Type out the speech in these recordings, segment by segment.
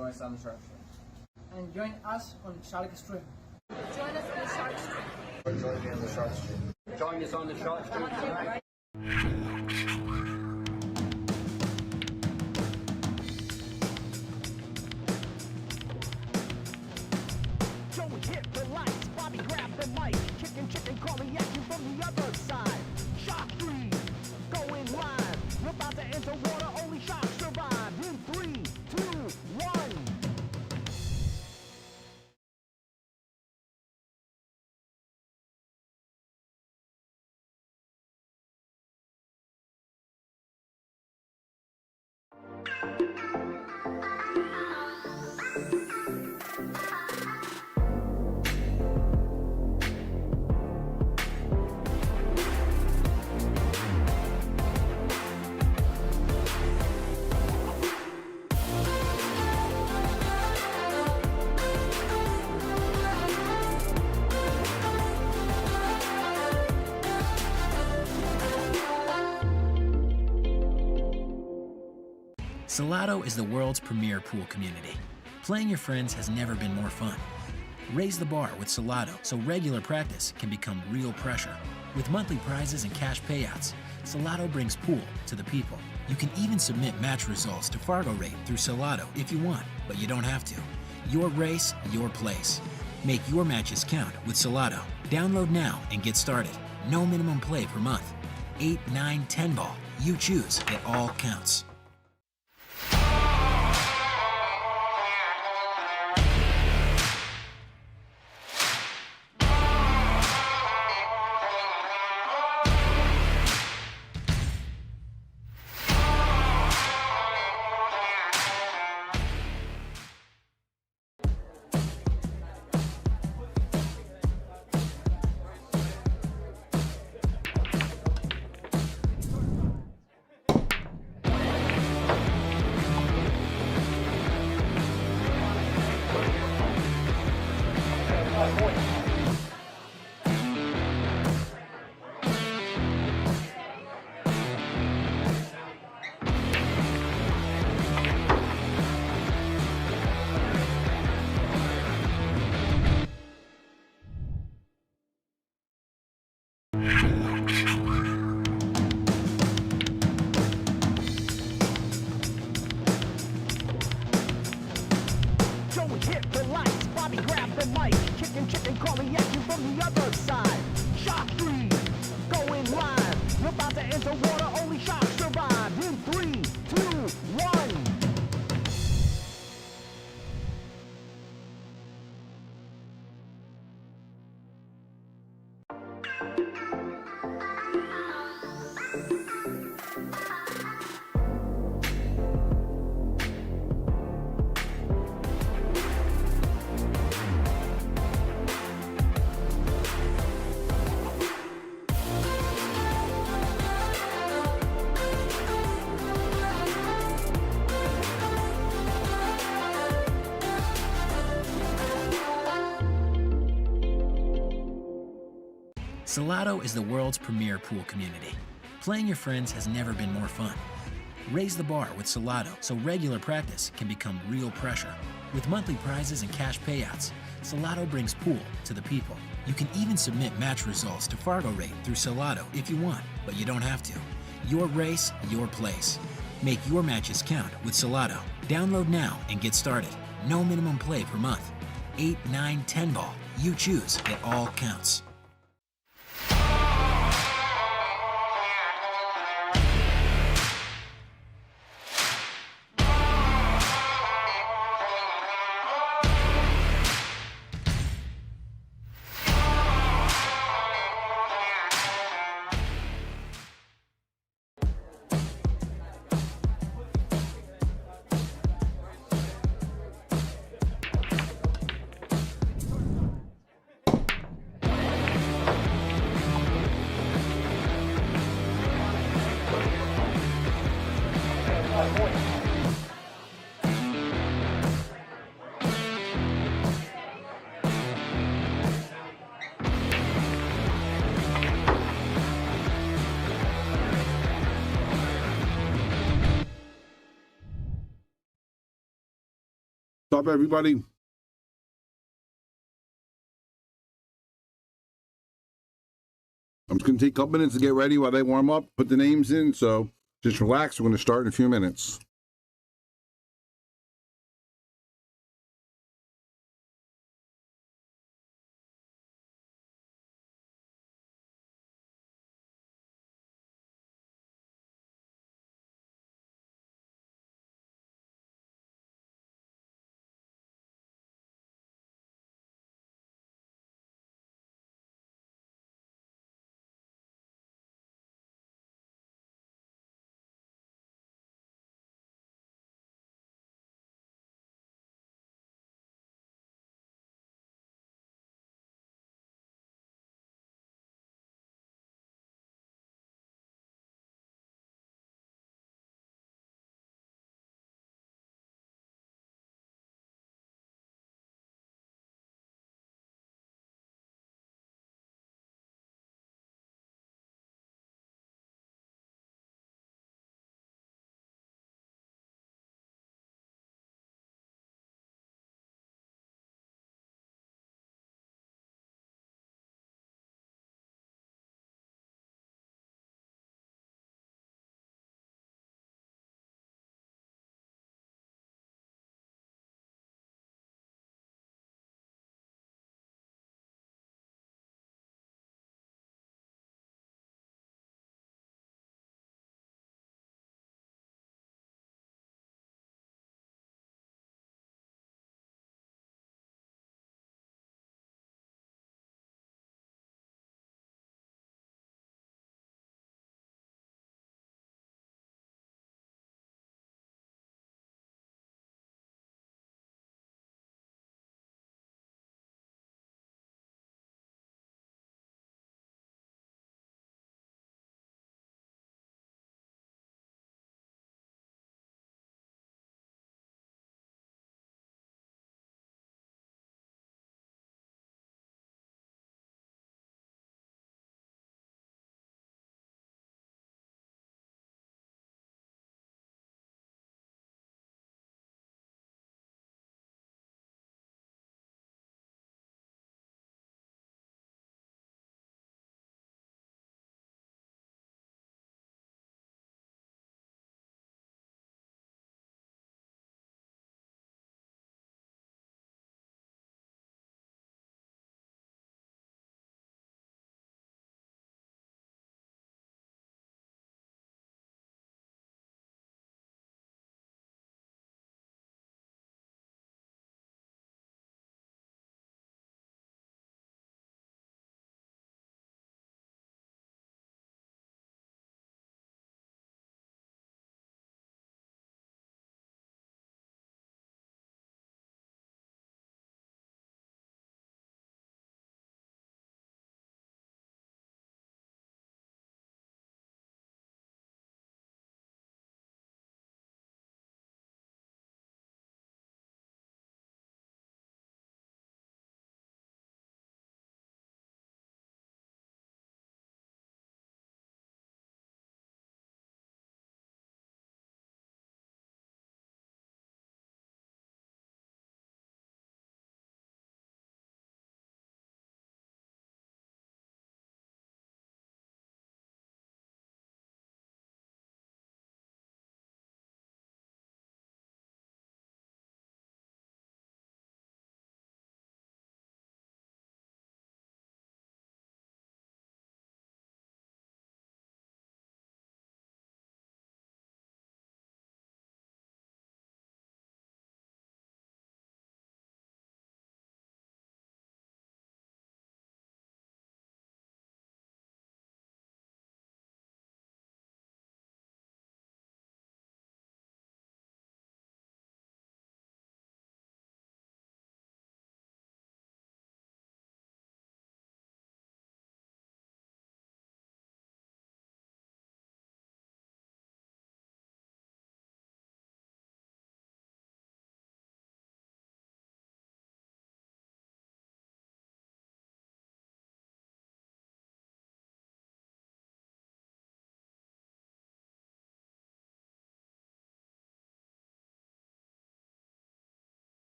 Join us on the Shark Stream. And join us on Shark Stream. Join us on the Shark Stream. Join me on the Shark Stream. Join us on the Shark Stream tonight. Joey hit the lights, Bobby grabbed the mic, chicken calling at you from the other side. Shark 3, going live. We're about to enter water, only sharks survive. In 3, 2, 1. Salotto is the world's premier pool community. Playing your friends has never been more fun. Raise the bar with Salotto so regular practice can become real pressure. With monthly prizes and cash payouts, Salotto brings pool to the people. You can even submit match results to Fargo Rate through Salotto if you want, but you don't have to. Your race, your place. Make your matches count with Salotto. Download now and get started. No minimum play per month. 8, 9, 10 ball. You choose. It all counts. Joey hit the lights, Bobby grabbed the mic, chicken calling at you from the other side. Shark 3, going live. We're about to enter water, only sharks survive. In 3, 2, 1. Salotto is the world's premier pool community. Playing your friends has never been more fun. Raise the bar with Salotto so regular practice can become real pressure. With monthly prizes and cash payouts, Salotto brings pool to the people. You can even submit match results to Fargo Rate through Salotto if you want, but you don't have to. Your race, your place. Make your matches count with Salotto. Download now and get started. No minimum play per month. 8, 9, 10 ball. You choose. It all counts. up, everybody? I'm just going to take a couple minutes to get ready while they warm up, put the names in. So just relax. We're going to start in a few minutes.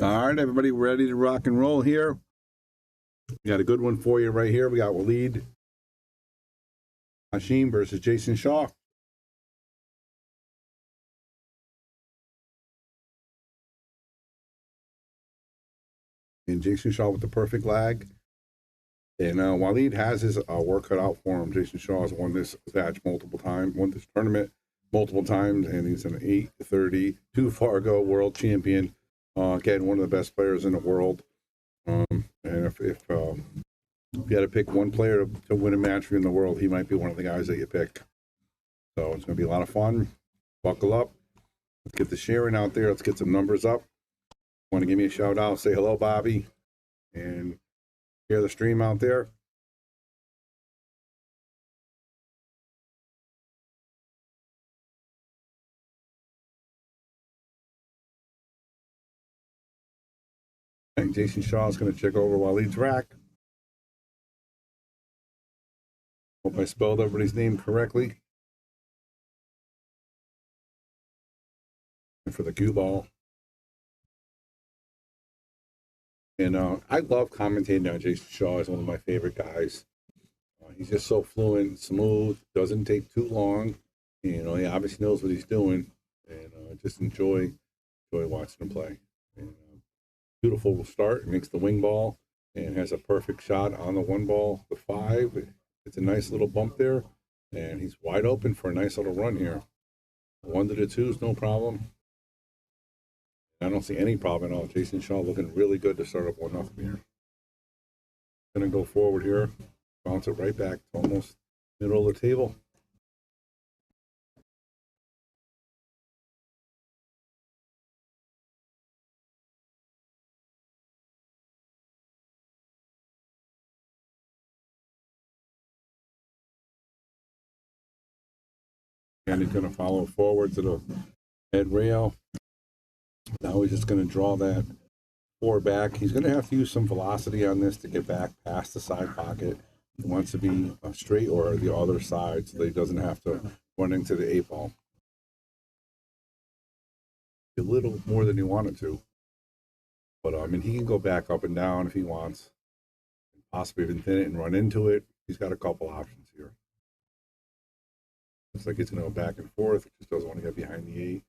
All right, everybody ready to rock and roll here? We got a good one for you right here. We got Waleed, Hashim versus Jayson Shaw. And Jayson Shaw with the perfect lag. And Waleed has his work cut out for him. Jayson Shaw has won this match multiple times, won this tournament multiple times, and he's an 832 Fargo world champion. Again, one of the best players in the world. And if you had to pick one player to win a match for you in the world, he might be one of the guys that you pick. So it's going to be a lot of fun. Buckle up. Let's get the sharing out there. Let's get some numbers up. Want to give me a shout out? Say hello, Bobby, and share the stream out there. And Jayson Shaw is going to check over Waleed's rack. Hope I spelled everybody's name correctly. And for the cue ball. And I love commentating on Jayson Shaw. He's one of my favorite guys. He's just so fluent, smooth, doesn't take too long. You know, he obviously knows what he's doing. And just enjoy watching him play. And, beautiful start, makes the wing ball, and has a perfect shot on the one ball, the 5. It's a nice little bump there, and he's wide open for a nice little run here. 1 to the 2s, no problem. I don't see any problem at all. Jayson Shaw looking really good to start up 1-0 here. Gonna go forward here, bounce it right back to almost middle of the table. And he's going to follow forward to the head rail. Now he's just going to draw that 4 back. He's going to have to use some velocity on this to get back past the side pocket. He wants to be straight or the other side so that he doesn't have to run into the 8 ball. A little more than he wanted to. But, I mean, he can go back up and down if he wants. Possibly even thin it and run into it. He's got a couple options here. Looks like he's going to go back and forth. He just doesn't want to get behind the 8.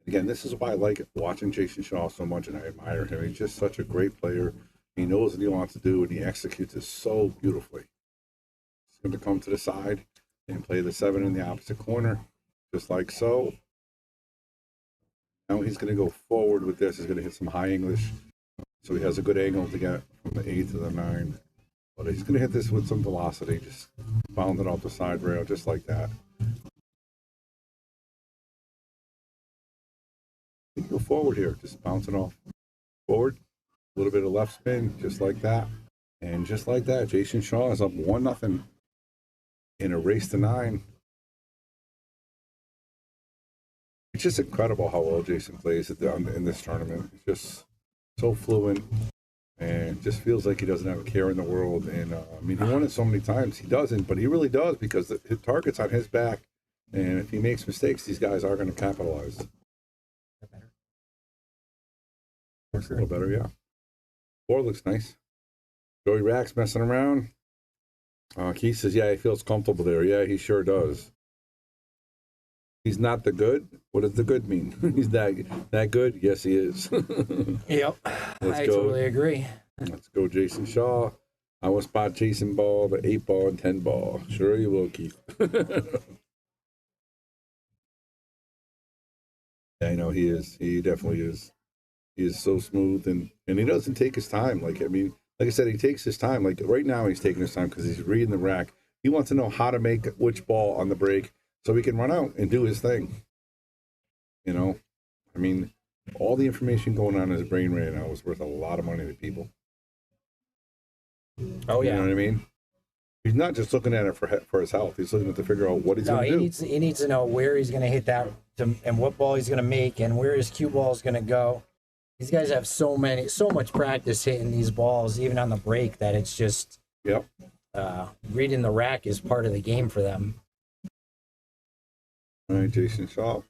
Again, this is why I like watching Jayson Shaw so much, and I admire him. He's just such a great player. He knows what he wants to do, and he executes it so beautifully. He's going to come to the side and play the 7 in the opposite corner, just like so. Now he's going to go forward with this. He's going to hit some high English, so he has a good angle to get from the 8 to the 9. But he's going to hit this with some velocity, just bound it off the side rail, just like that. Go forward here, just bounce it off forward, a little bit of left spin, just like that, and just like that, Jayson Shaw is up 1-0 in a race to 9. It's just incredible how well Jayson plays in this tournament. It's just so fluent, and just feels like he doesn't have a care in the world. And I mean, he won it so many times. He doesn't, but he really does, because the target's on his back, and if he makes mistakes, these guys are going to capitalize. Looks a little better, yeah. 4 looks nice. Joey Rack's messing around. Keith says, yeah, he feels comfortable there. Yeah, he sure does. He's not the good. What does the good mean? He's that good? Yes, he is. Yep. I totally agree. Let's go, Jayson Shaw. I will spot Jayson ball, the 8 ball, and 10 ball. Sure you will, Keith. I know he is. He definitely is. He is so smooth, and he doesn't take his time. Like, I mean, like I said, he takes his time. Like right now, he's taking his time because he's reading the rack. He wants to know how to make which ball on the break so he can run out and do his thing. You know, I mean, all the information going on in his brain right now is worth a lot of money to people. Oh yeah, you know what I mean. He's not just looking at it for his health. He's looking at to figure out what he's going to do. He needs to know where he's going to hit that and what ball he's going to make and where his cue ball is going to go. These guys have so much practice hitting these balls, even on the break, that it's just reading the rack is part of the game for them. All right, Jayson Shaw.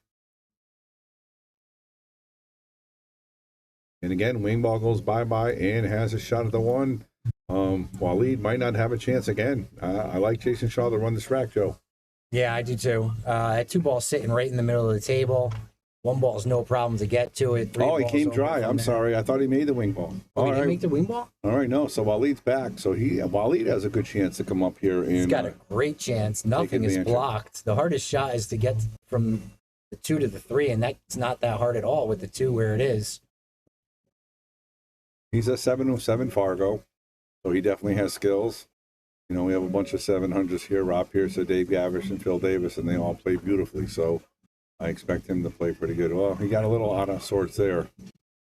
And again, wing ball goes bye-bye and has a shot at the one. Waleed might not have a chance again. I like Jayson Shaw to run this rack, Joe. Yeah, I do too. I had 2 balls sitting right in the middle of the table. 1 ball is no problem to get to it. 3 He balls came over dry. from I'm there. sorry. I thought he made the wing ball. Oh, he All didn't right. make the wing ball? All right, no. So Waleed's back. So Waleed has a good chance to come up here and He's got a great chance. Nothing is advantage. blocked. The hardest shot is to get from the 2 to the 3, and that's not that hard at all with the 2 where it is. he's a 707 Fargo, so he definitely has skills. You know, we have a bunch of 700s here: Rob Pierce, Dave Gavish, and Phil Davis, and they all play beautifully. So I expect him to play pretty good. Well, he got a little out of sorts there.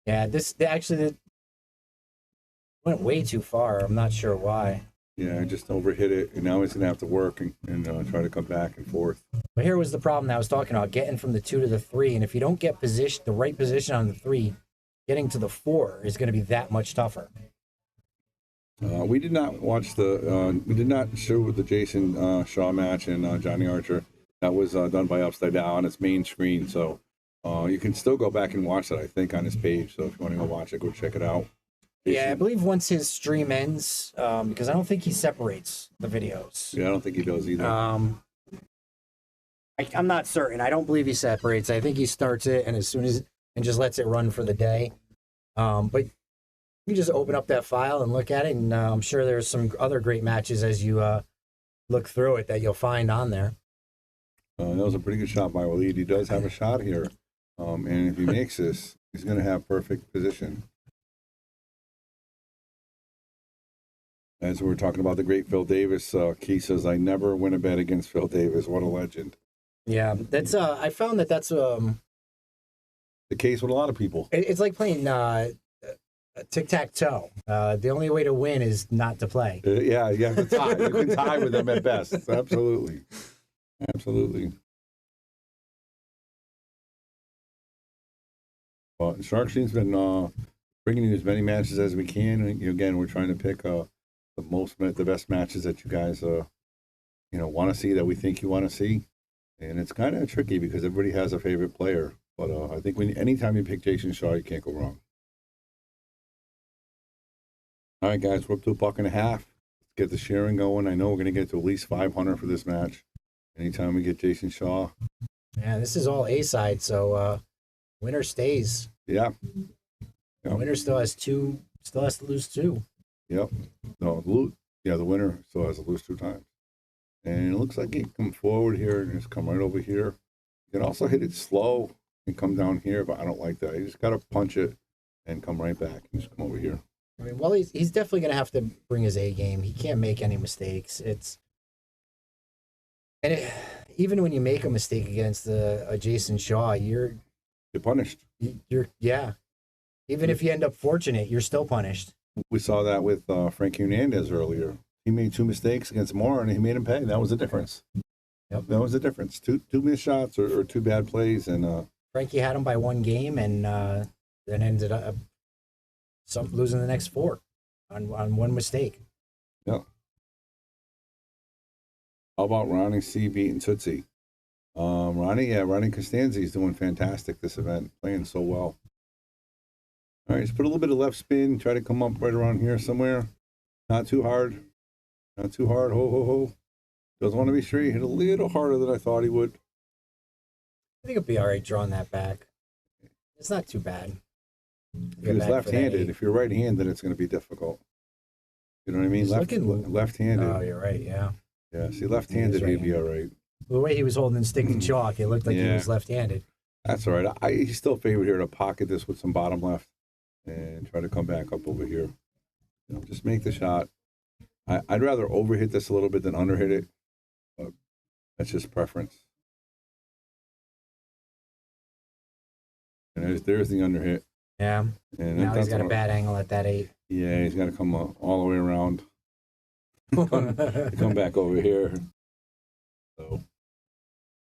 Yeah, this went way too far. I'm not sure why. Yeah, just overhit it, and now he's going to have to work and try to come back and forth. But here was the problem that I was talking about, getting from the 2 to the 3. And if you don't get the right position on the 3, getting to the 4 is going to be that much tougher. We did not watch we did not show the Jayson Shaw match and Johnny Archer. That was done by Upside Down on its main screen. So you can still go back and watch that, I think, on his page. So if you want to go watch it, go check it out. Yeah, I believe once his stream ends, because I don't think he separates the videos. Yeah, I don't think he does either. I'm not certain. I don't believe he separates. I think he starts it and just lets it run for the day. But you just open up that file and look at it, and I'm sure there's some other great matches as you look through it that you'll find on there. That was a pretty good shot by Waleed. He does have a shot here, and if he makes this, he's going to have perfect position. As we were talking about the great Phil Davis, Keith says, "I never win a bet against Phil Davis. What a legend!" Yeah, that's I found that's the case with a lot of people. It's like playing tic-tac-toe. The only way to win is not to play. Yeah, you have to tie. You can tie with them at best. Absolutely. Absolutely. Well, Shark Stream's been bringing you as many matches as we can. And, again, we're trying to pick the best matches that you guys want to see, that we think you want to see. And it's kind of tricky because everybody has a favorite player. But I think anytime you pick Jayson Shaw, you can't go wrong. All right, guys, we're up to $1.50. Let's get the sharing going. I know we're going to get to at least 500 for this match. Anytime we get Jayson Shaw. Yeah, this is all A-side, so winner stays. Yeah. Yep. Winner still has to lose 2. Yep. No, the winner still has to lose 2 times. And it looks like he can come forward here and just come right over here. You can also hit it slow and come down here, but I don't like that. You just got to punch it and come right back and just come over here. I mean, well, he's definitely going to have to bring his A game. He can't make any mistakes. Even when you make a mistake against a Jayson Shaw, you're punished. Yeah. Even if you end up fortunate, you're still punished. We saw that with Frankie Hernandez earlier. He made 2 mistakes against Moore, and he made him pay. That was the difference. Yep. That was the difference. Two missed shots or 2 bad plays, and Frankie had him by 1 game, and then ended up losing the next 4 on 1 mistake. Yeah. How about Ronnie C beating Tootsie? Ronnie Costanza is doing fantastic this event, playing so well. All right, let's put a little bit of left spin, try to come up right around here somewhere. Not too hard. Not too hard. Ho, ho, ho. Doesn't want to be straight. Hit a little harder than I thought he would. I think it'll be all right drawing that back. It's not too bad. If he was left-handed, if you're right-handed, it's going to be difficult. You know what I mean? Left-handed. Oh, you're right, yeah. Yeah, see, left-handed, he'd be all right. The way he was holding stick and chalk, it looked like he was left-handed. That's all right. He's still favored here to pocket this with some bottom left and try to come back up over here. Just make the shot. I'd rather overhit this a little bit than underhit it. But that's just preference. And there's the underhit. Yeah. And now he's got a bad angle at that 8. Yeah, he's got to come all the way around. Come back over here. So,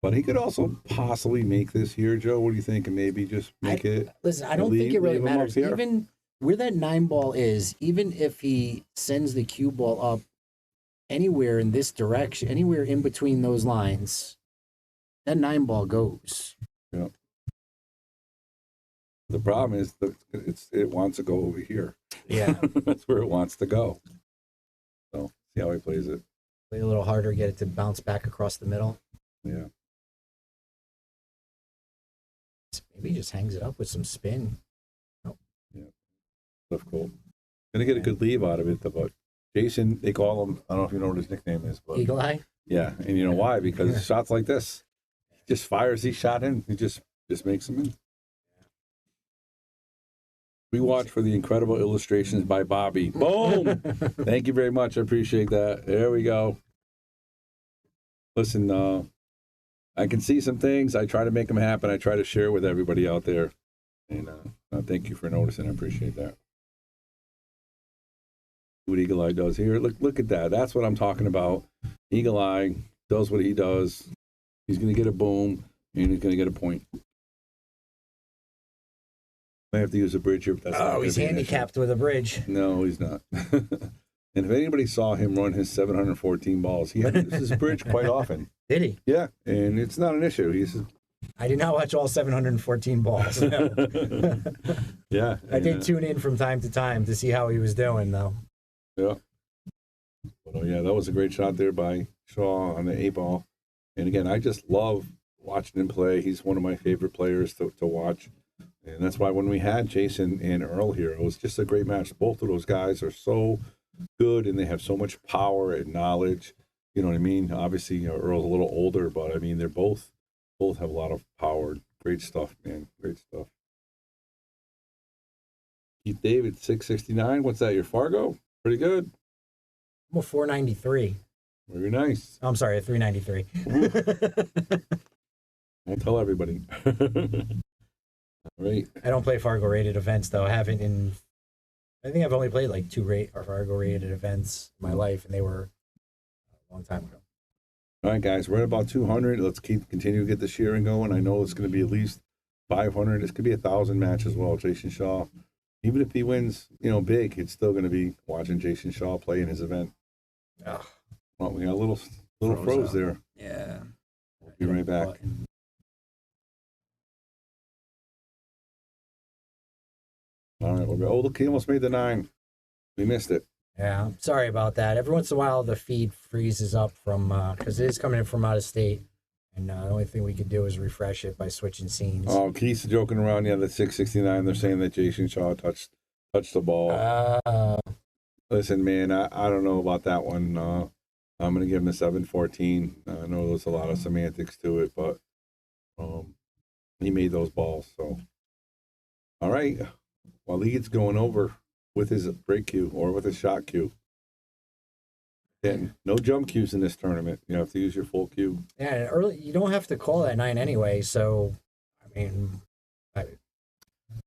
but he could also possibly make this here, Joe. What do you think? And maybe just make it. Listen, I don't think it really matters. Even where that 9 ball is, even if he sends the cue ball up anywhere in this direction, anywhere in between those lines, that 9 ball goes. Yeah. The problem is it wants to go over here. Yeah. That's where it wants to go. So see how he plays it. Play a little harder, get it to bounce back across the middle. Yeah. Maybe he just hangs it up with some spin. Yeah. That's cool. Gonna get a good leave out of it, though, but Jayson, they call him, I don't know if you know what his nickname is, but Eagle Eye? yeah, and you know why? Because shots like this, he just fires these shot in. He just makes them in. We watch for the incredible illustrations by Bobby. Boom! Thank you very much. I appreciate that. There we go. Listen, I can see some things. I try to make them happen. I try to share with everybody out there. And thank you for noticing. I appreciate that. What Eagle Eye does here. Look at that. That's what I'm talking about. Eagle Eye does what he does. He's going to get a boom, and he's going to get a point. I have to use a bridge here. But he's handicapped with a bridge. No, he's not. And if anybody saw him run his 714 balls, he had to use his bridge quite often. Did he? Yeah, and it's not an issue. I did not watch all 714 balls. Yeah. I did tune in from time to time to see how he was doing, though. Yeah. But, yeah, that was a great shot there by Shaw on the 8-ball. And again, I just love watching him play. He's one of my favorite players to watch. And that's why when we had Jayson and Earl here, it was just a great match. Both of those guys are so good, and they have so much power and knowledge. You know what I mean? Obviously, Earl's a little older, but I mean, they're both have a lot of power. Great stuff, man. Great stuff. Keith David, 669. What's that, your Fargo? Pretty good. I'm a 493. Very nice. I'm sorry, a 393. I'll tell everybody. All right. I don't play Fargo rated events, though. I think I've only played like 2 Fargo rated events in my life, and they were a long time ago. All right, guys, we're at about 200. Let's continue to get the sharing going. I know it's going to be at least 500. It's going to be 1,000 match as well. Jayson Shaw, even if he wins, big, it's still going to be watching Jayson Shaw play in his event. Oh. Well, we got a little froze there. Yeah. We'll be right back. All right, look, he almost made the 9. We missed it. Yeah, I'm sorry about that. Every once in a while, the feed freezes up from because it is coming in from out of state, and the only thing we could do is refresh it by switching scenes. Oh, Keith's joking around. Yeah, the 669. They're saying that Jayson Shaw touched the ball. Listen, man, I don't know about that one. I'm going to give him a 714. I know there's a lot of semantics to it, but he made those balls. So, all right. Waleed's going over with his break cue or with his shot cue. And no jump cues in this tournament. You have to use your full cue. Yeah, and early you don't have to call that 9 anyway. So, I mean,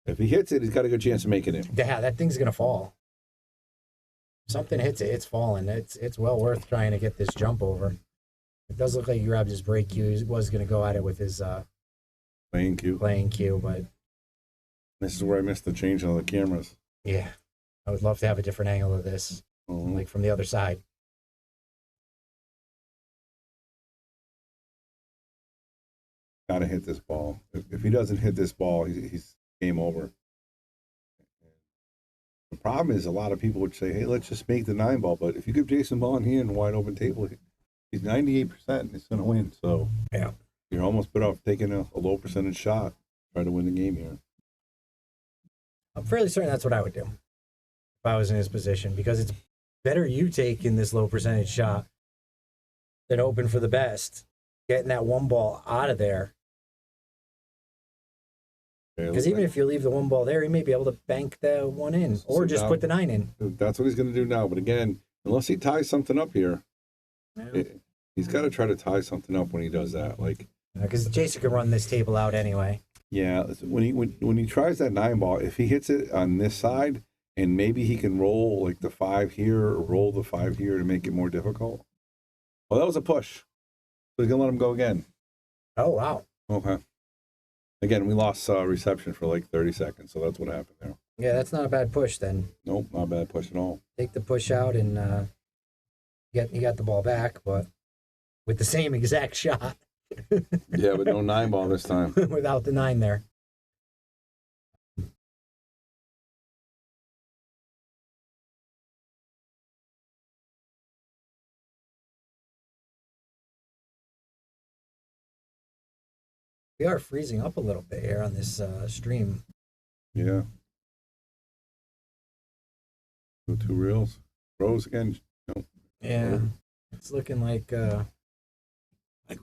if he hits it, he's got a good chance of making it. Yeah, that thing's gonna fall. If something hits it, it's falling. It's well worth trying to get this jump over. It does look like he grabbed his break cue. He was gonna go at it with his playing cue, but this is where I missed the change on the cameras. Yeah, I would love to have a different angle of this, like from the other side. Got to hit this ball. If he doesn't hit this ball, he's game over. The problem is a lot of people would say, hey, let's just make the 9 ball. But if you give Jayson ball in here in a wide open table, he's 98%. He's going to win. So yeah, you're almost better off taking a low percentage shot, try to win the game here. I'm fairly certain that's what I would do if I was in his position, because it's better you taking this low percentage shot than hoping for the best, getting that 1 ball out of there. Because even if you leave the 1 ball there, he may be able to bank the 1 in, or just put the 9 in. That's what he's going to do now. But again, unless he ties something up here, he's got to try to tie something up when he does that. Because Jayson can run this table out anyway. Yeah, when he tries that 9 ball, if he hits it on this side, and maybe he can roll like the 5 here or roll the 5 here to make it more difficult. Oh, that was a push. So he's going to let him go again. Oh, wow. Okay. Again, we lost reception for like 30 seconds, so that's what happened there. Yeah, that's not a bad push then. Nope, not a bad push at all. Take the push out and you got the ball back, but with the same exact shot. Yeah, but no 9 ball this time. Without the 9 there. We are freezing up a little bit here on this stream. Yeah. Go 2 reels. Rose again. No. Yeah. It's looking like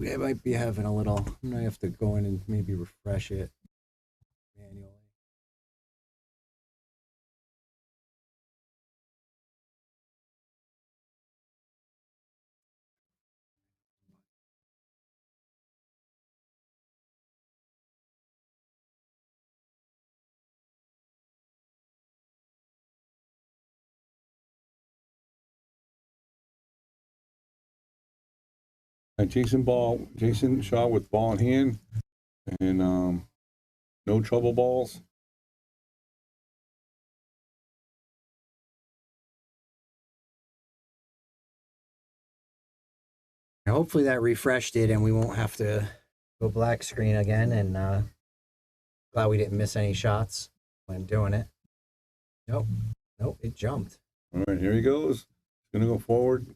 we might be having a little. I'm gonna have to go in and maybe refresh it manually. Jayson Shaw with ball in hand, and no trouble balls. Hopefully that refreshed it and we won't have to go black screen again. And glad we didn't miss any shots when doing it. Nope, it jumped. All right, here he goes. He's gonna go forward.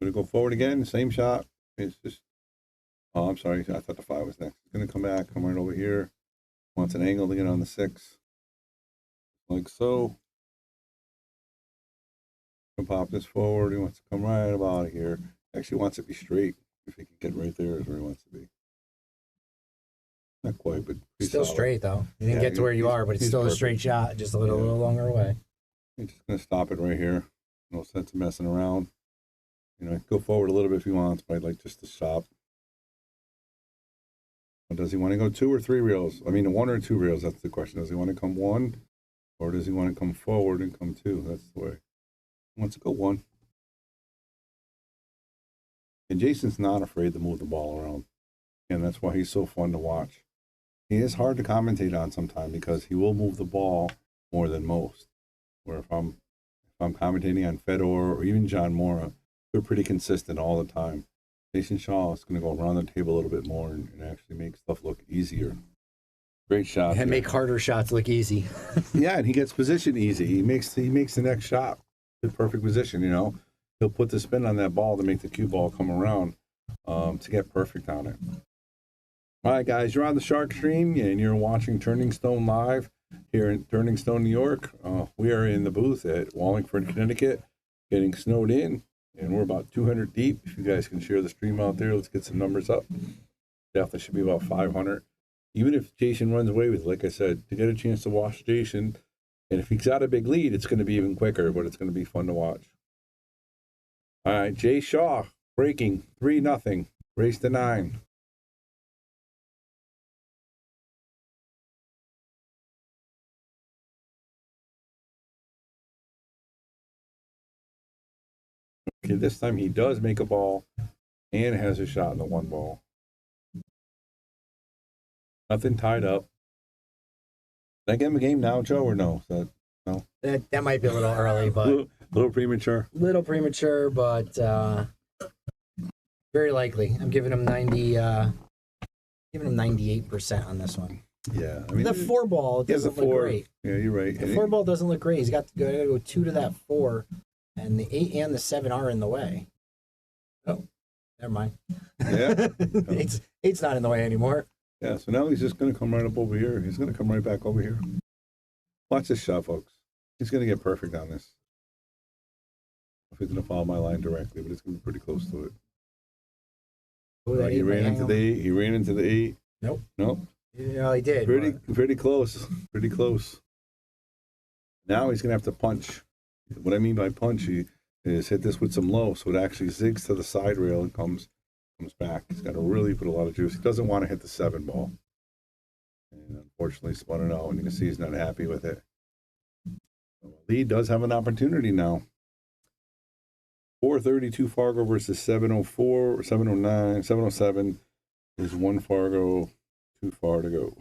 Gonna go forward again. Same shot. It's just. Oh, I'm sorry. I thought the 5 was next. He's gonna come back. Come right over here. Wants an angle to get on the 6, like so. Pop this forward. He wants to come right about here. Actually wants it to be straight. If he can get right there is where he wants to be. Not quite, but still solid. Straight though. You didn't get to where you are, but it's still perfect. A straight shot, just a little longer away. I'm just gonna stop it right here. No sense of messing around. You know, go forward a little bit if he wants, but I'd like just to stop. Or does he want to go 2 or 3 reels? I mean, 1 or 2 reels. That's the question. Does he want to come 1, or does he want to come forward and come 2? That's the way. Wants to go 1. And Jason's not afraid to move the ball around. And that's why he's so fun to watch. He is hard to commentate on sometimes because he will move the ball more than most. Where if I'm commentating on Fedor or even John Mora, they're pretty consistent all the time. Jayson Shaw is going to go around the table a little bit more and actually make stuff look easier. Great shot. And make harder shots look easy. Yeah, and he gets position easy. He makes the next shot the perfect position, you know. He'll put the spin on that ball to make the cue ball come around to get perfect on it. All right, guys, you're on the Shark Stream, and you're watching Turning Stone live here in Turning Stone, New York. We are in the booth at Wallingford, Connecticut, getting snowed in, and we're about 200 deep. If you guys can share the stream out there, let's get some numbers up. Definitely should be about 500. Even if Jayson runs away with it, like I said, to get a chance to watch Jayson, and if he's got a big lead, it's going to be even quicker, but it's going to be fun to watch. All right, Jay Shaw breaking 3-0, race to 9. Okay, this time he does make a ball and has a shot in the 1 ball. Nothing tied up. Did I get him a game now, Joe, or no? No? That might be a little early, but a little premature. Little premature, but very likely. I'm giving him 98% on this one. Yeah, I mean the 4 ball doesn't look great. Yeah, you're right. The 4 ball doesn't look great. He's got to go 2 to that 4, and the 8 and the 7 are in the way. Oh, never mind. Yeah, 8's not in the way anymore. Yeah, so now he's just going to come right up over here. He's going to come right back over here. Watch this shot, folks. He's going to get perfect on this. If he's going to follow my line directly, but it's going to be pretty close to it. Oh, he ran into the 8. He ran into the 8. Nope. No, he did. Pretty close. Pretty close. Now he's going to have to punch. What I mean by punch is hit this with some low, so it actually zigs to the side rail and comes back. He's got to really put a lot of juice. He doesn't want to hit the 7 ball. And unfortunately spun it out, and you can see he's not happy with it. Waleed does have an opportunity now. 432 Fargo versus 704, 709, 707. There's 1 Fargo, 2 far to go.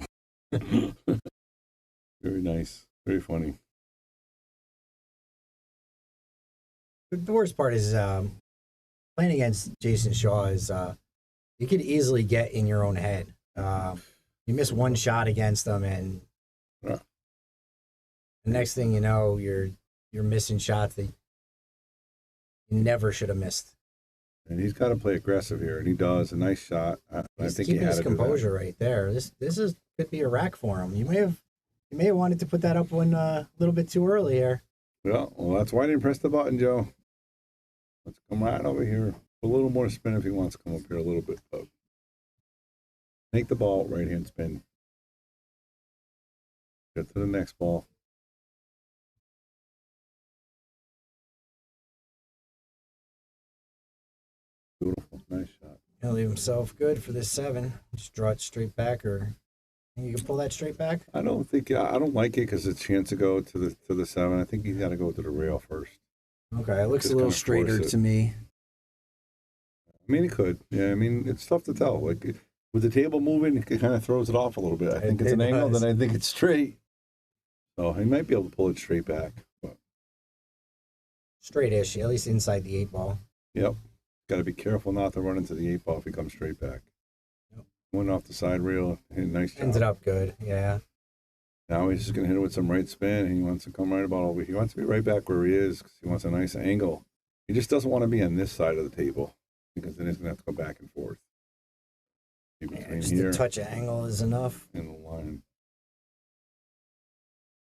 Very nice. Very funny. The worst part is playing against Jayson Shaw is you could easily get in your own head. You miss 1 shot against them, and the next thing you know, you're missing shots that you never should have missed. And he's got to play aggressive here, and he does. A nice shot. I He's think he keeping had his to do that. composure right there. This could be a rack for him. You may have wanted to put that up one a little bit too early here. Well, that's why I didn't press the button, Joe. Let's come right over here. A little more spin if he wants to come up here a little bit. But make the ball right hand spin. Get to the next ball. Beautiful, nice shot. He'll leave himself good for this 7. Just draw it straight back, or you can pull that straight back. I don't like it because it's a chance to go to the 7. I think he's got to go to the rail first. Okay, it looks Just a little kinda force straighter it. to me. I mean, he could. Yeah, I mean, it's tough to tell. Like, with the table moving, it kind of throws it off a little bit. I think it's an angle, does. then I think it's straight. So he might be able to pull it straight back. But Straight-ish, at least inside the 8 ball. yep, got to be careful not to run into the 8 ball if he comes straight back. Yep. Went off the side rail. Nice job. Ended up good, yeah. Now he's just going to hit it with some right spin, and he wants to come right about over. He wants to be right back where he is because he wants a nice angle. He just doesn't want to be on this side of the table because then he's going to have to go back and forth. Yeah, Between just here a touch of angle is enough. and the line.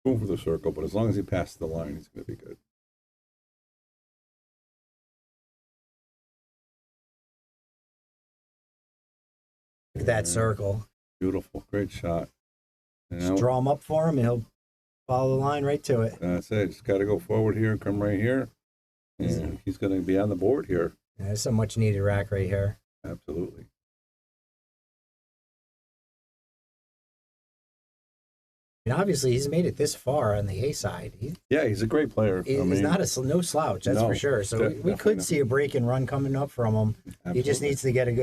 Going for the circle, but as long as he passes the line, he's going to be good. Look at that circle. Beautiful, great shot. And Just now, draw him up for him, and he'll follow the line right to it. that's it. Just got to go forward here and come right here. And he's going to be on the board here. Yeah, there's some much needed rack right here. Absolutely. And obviously, he's made it this far on the A side. Yeah, he's a great player. He's not no slouch, that's No, for sure. So we definitely could not. see a break and run coming up from him. He just Absolutely. needs to get a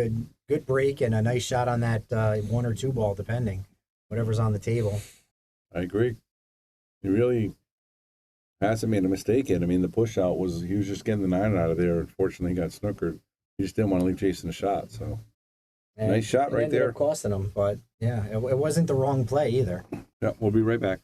good break and a nice shot on that 1 or 2 ball, depending, whatever's on the table. I agree. He really hasn't made a mistake yet. I mean, the push out he was just getting the 9 out of there. Unfortunately, he got snookered. He just didn't want to leave Jayson a shot. So And nice shot it right ended there. up costing him, but yeah, it wasn't the wrong play either. Yeah, we'll be right back.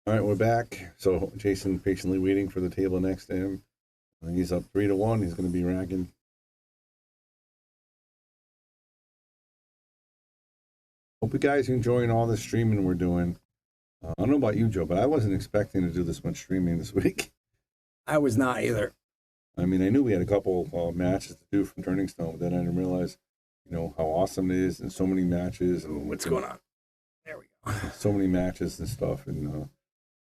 All right, we're back. So Jayson patiently waiting for the table next to him. He's up 3-1. He's going to be racking. Hope you guys are enjoying all the streaming we're doing. I don't know about you, Joe, but I wasn't expecting to do this much streaming this week. I was not either. I mean, I knew we had a couple matches to do from Turning Stone, but then I didn't realize, how awesome it is and so many matches. And What's going on? There we go. so many matches and stuff. And of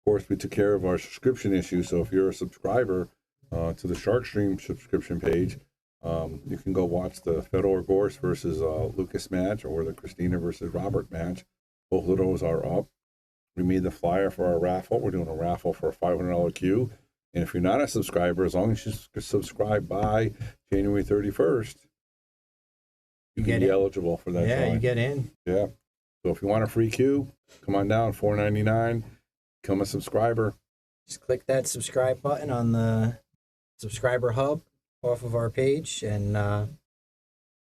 course, we took care of our subscription issue. So if you're a subscriber to the Shark Stream subscription page, you can go watch the Fedor Gorst versus Lucas match or the Christina versus Robert match. Both of those are up. We made the flyer for our raffle. We're doing a raffle for a $500 queue. And if you're not a subscriber, as long as you subscribe by January 31st, you can be eligible for that. Yeah, drawing. you get in. Yeah. So if you want a free queue, come on down, $4.99. Become a subscriber. Just click that subscribe button on the subscriber hub off of our page, and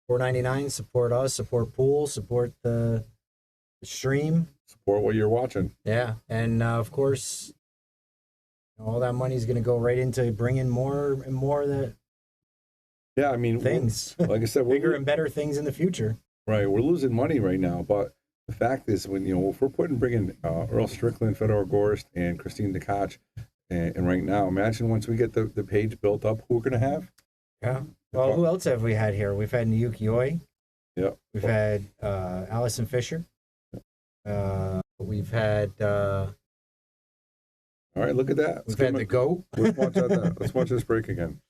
$4.99. Support us, support Pool, support the stream. Support what you're watching. Yeah, and of course, all that money is going to go right into bringing more and more of the Yeah, I mean, things, like I said, bigger and better things in the future. Right, we're losing money right now, but the fact is, when if we're bringing Earl Strickland, Fedor Gorst, and Christine DeKoch, and right now, imagine once we get the page built up, who we're going to have. Yeah. Well, who else have we had here? We've had Niyuki Oi. Yep. We've had Allison Fisher. We've had. All right, look at that. We've had the GOAT. Let's watch that. Let's watch this break again.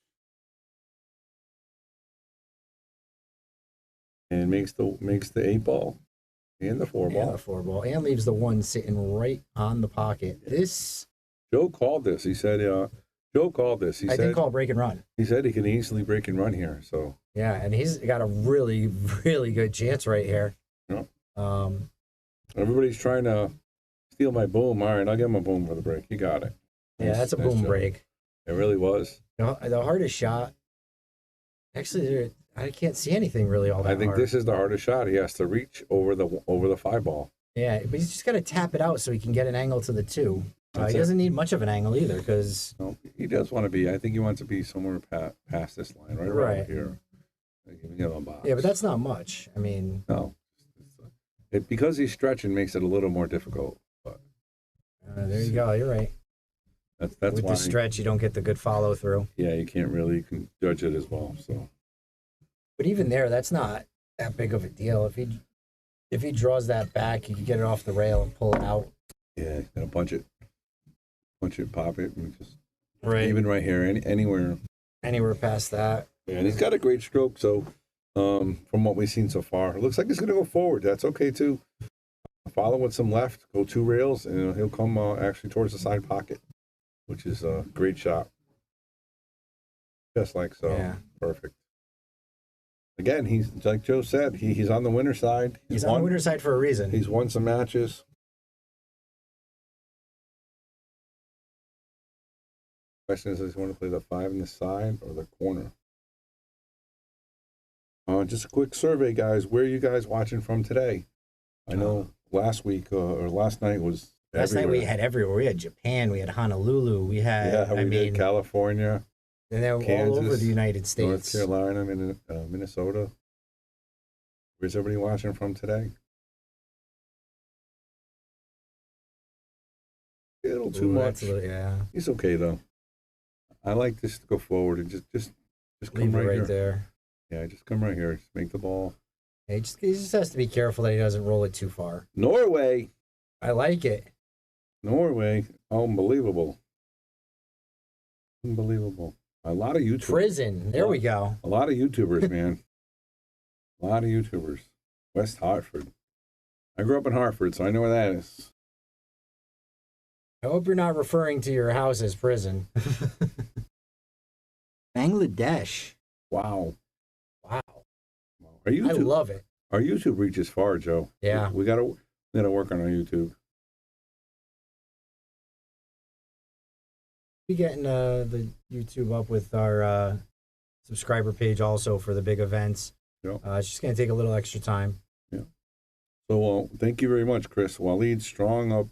And makes the 8 ball and the 4 ball. And the 4 ball, and leaves the 1 sitting right on the pocket. This. Joe called this. He said Joe called this. He I said, think called break and run. He said he can easily break and run here. So Yeah, and he's got a really, really good chance right here. yeah. Um, Everybody's trying to steal my boom. All right, I'll give him a boom for the break. You got it. yeah, that's a boom Joe. break. It really was. The hardest shot. Actually, I can't see anything really all that I think hard. this is the hardest shot. He has to reach over the 5 ball. Yeah, but he's just got to tap it out so he can get an angle to the 2. That's He it. doesn't need much of an angle either because No, he does want to be. I think he wants to be somewhere past this line, right around Right. here. Like, give me a box. yeah, but that's not much. I mean, no. Because he's stretching makes it a little more difficult. But there you go. You're right. that's With why. the stretch, you don't get the good follow through. Yeah, you can't really judge it as well. So But even there, that's not that big of a deal. If he draws that back, you can get it off the rail and pull it out. yeah, gotta punch it, pop it, and just Right. even right here, anywhere. Anywhere past that. Yeah, and he's got a great stroke. So from what we've seen so far, it looks like he's gonna go forward. That's okay too. Follow with some left, go 2 rails, and he'll come actually towards the side pocket, which is a great shot. Just like so. Yeah. Perfect. Again, he's like Joe said, he's on the winner side. He's on the winner side for a reason. He's won some matches. Question is, does he want to play the 5 in the side or the corner? Just a quick survey, guys. Where are you guys watching from today? I know last week or last night was Last night we had everywhere. We had Japan, we had Honolulu, we had, we did California, and they're all Kansas, over the United North States. Carolina, Minnesota. Where's everybody watching from today? A little too Ooh, much. that's a little- yeah. He's okay though. I like this to go forward and just come Leave it right, right here. there. Yeah, just come right here. Just make the ball. He just has to be careful that he doesn't roll it too far. Norway. I like it. Norway. Unbelievable. Unbelievable. A lot of YouTubers. Prison. There we go. A lot of YouTubers, man. A lot of YouTubers. West Hartford. I grew up in Hartford, so I know where that is. I hope you're not referring to your house as prison. Bangladesh. Wow. Wow. Our YouTube, I love it. Our YouTube reaches far, Joe. Yeah. We gotta work on our YouTube. Be getting the YouTube up with our subscriber page also for the big events. Yeah. It's just going to take a little extra time. Yeah. So thank you very much, Chris. Waleed, strong up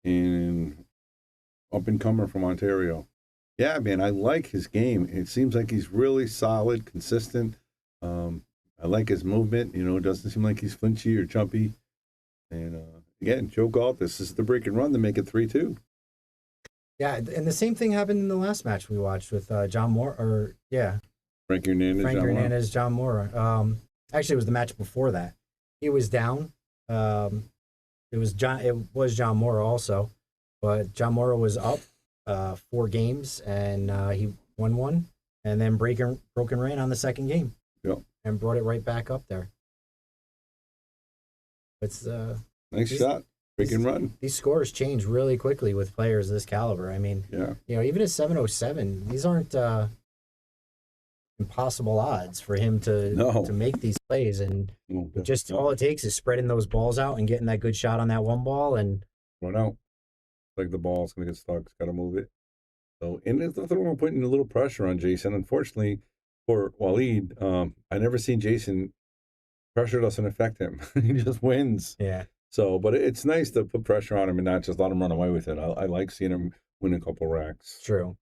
and comer from Ontario. Yeah, man, I like his game. It seems like he's really solid, consistent. I like his movement. It doesn't seem like he's flinchy or jumpy. And again, Joe Galt, this is the break and run to make it 3-2. Yeah, and the same thing happened in the last match we watched with John Moore. Frankie Hernandez. Frank Hernandez, John Moore. Actually, it was the match before that. He was down. It was John Moore also, but John Moore was up 4 games and he won 1, and then broken rain on the second game. Yep. And brought it right back up there. It's Nice shot. Break and run. These scores change really quickly with players of this caliber. I mean, Yeah. even at 707, these aren't impossible odds for him to make these plays. And just all it takes is spreading those balls out and getting that good shot on that one ball and run out. Like the ball's gonna get stuck. It's gotta move it. So, and there's nothing wrong with putting a little pressure on Jayson. Unfortunately for Waleed, I never seen Jayson. Pressure doesn't affect him. He just wins. Yeah. So, but it's nice to put pressure on him and not just let him run away with it. I like seeing him win a couple racks. True.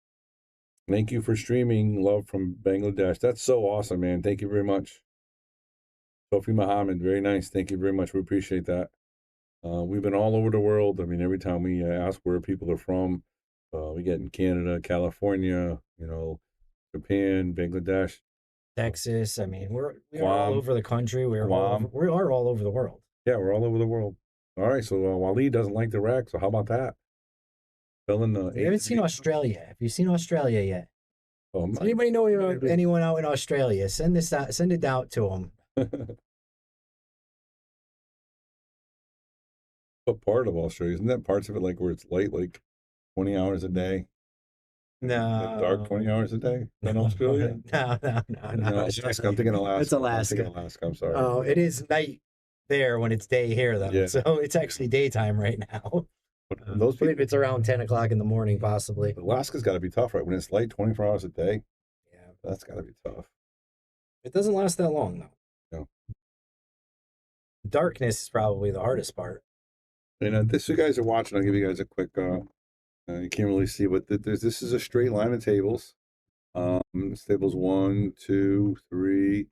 Thank you for streaming. Love from Bangladesh. That's so awesome, man. Thank you very much. Sophie Muhammad, very nice. Thank you very much. We appreciate that. We've been all over the world. I mean, every time we ask where people are from, we get in Canada, California, Japan, Bangladesh, Texas. I mean, we are Guam. all over the country. We are all over the world. Yeah, we're all over the world. All right, so Waleed doesn't like the rack, so how about that? We haven't seen Australia. Have you seen Australia yet? Oh, Does anybody know anyone out in Australia? Send it out to them. What part of Australia? Isn't that parts of it like where it's late, like 20 hours a day? No. Dark 20 hours a day in Australia? No. Alaska. I'm thinking Alaska. It's Alaska. I'm thinking Alaska. I'm sorry. Oh, it is night there when it's day here, though. Yeah. So it's actually daytime right now. Those I believe people, it's around 10 o'clock in the morning, possibly. Alaska's got to be tough, right? When it's light 24 hours a day, Yeah. that's got to be tough. It doesn't last that long, though. No. The darkness is probably the hardest part. And this, you guys are watching, I'll give you guys a quick, you can't really see, but this is a straight line of tables. Tables 1, 2, 3,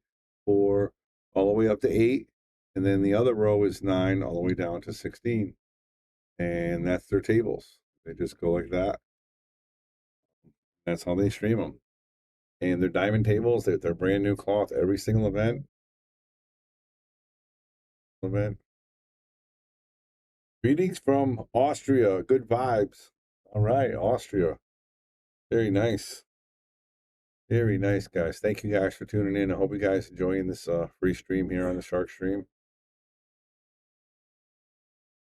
4, all the way up to 8. And then the other row is 9, all the way down to 16. And that's their tables. They just go like that. That's how they stream them. And they're diamond tables. They're brand new cloth every single event. Greetings from Austria. Good vibes. All right, Austria. Very nice. Very nice, guys. Thank you guys for tuning in. I hope you guys enjoying this free stream here on the Shark Stream.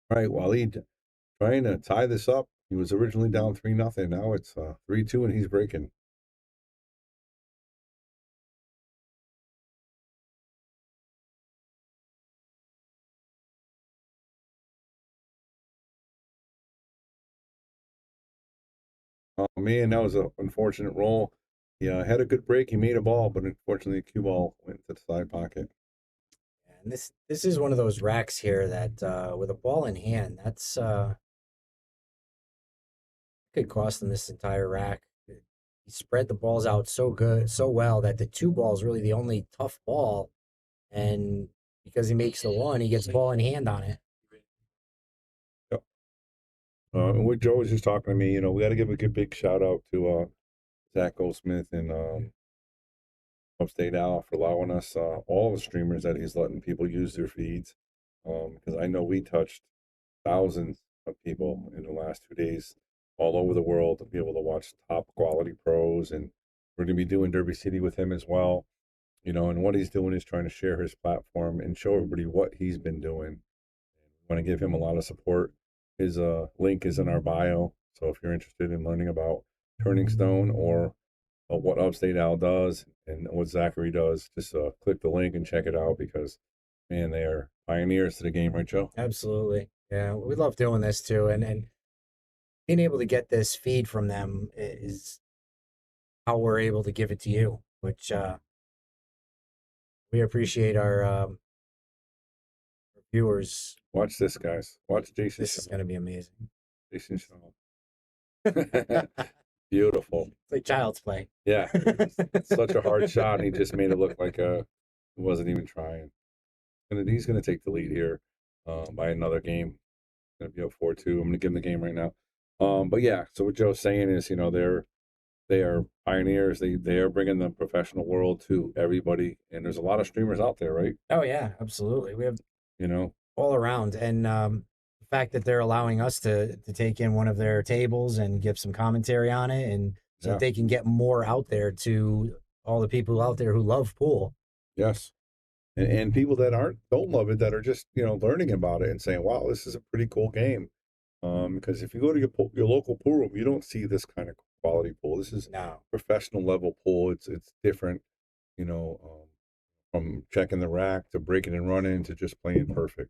All right, Waleed trying to tie this up. He was originally down 3-0. Now it's 3-2 and he's breaking. Oh man, that was an unfortunate roll. He had a good break. He made a ball, but unfortunately, the cue ball went to the side pocket. And this is one of those racks here that with a ball in hand, that's could cost him this entire rack. He spread the balls out so well that the 2 ball is really the only tough ball, and because he makes the 1, he gets ball in hand on it. Yep. And what Joe was just talking to me, we got to give a good big shout out to Zach Goldsmith and Upstate Al for allowing us, all the streamers that he's letting people use their feeds. Because I know we touched thousands of people in the last 2 days all over the world to be able to watch top quality pros. And we're going to be doing Derby City with him as well. And what he's doing is trying to share his platform and show everybody what he's been doing. We want to give him a lot of support. His link is in our bio. So if you're interested in learning about Turning Stone or what Upstate Al does and what Zachary does, just click the link and check it out because, man, they are pioneers to the game, right, Joe? Absolutely. Yeah, we love doing this too. And being able to get this feed from them is how we're able to give it to you, which we appreciate our viewers. Watch this, guys. Watch Jayson Shaw. This is going to be amazing. Jayson Shaw. Beautiful. It's like child's play. Yeah. Such a hard shot. And he just made it look like he wasn't even trying. And he's going to take the lead here by another game. Going to be up 4-2. I'm going to give him the game right now. But yeah, so what Joe's saying is, they are pioneers. They are bringing the professional world to everybody. And there's a lot of streamers out there, right? Oh, yeah, absolutely. We have, all around. And the fact that they're allowing us to take in one of their tables and give some commentary on it, and so that they can get more out there to all the people out there who love pool. Yes. And people that don't love it, that are just, learning about it and saying, wow, this is a pretty cool game. Because if you go to your local pool room, you don't see this kind of quality pool. This is professional level pool. It's different, from checking the rack to breaking and running to just playing perfect.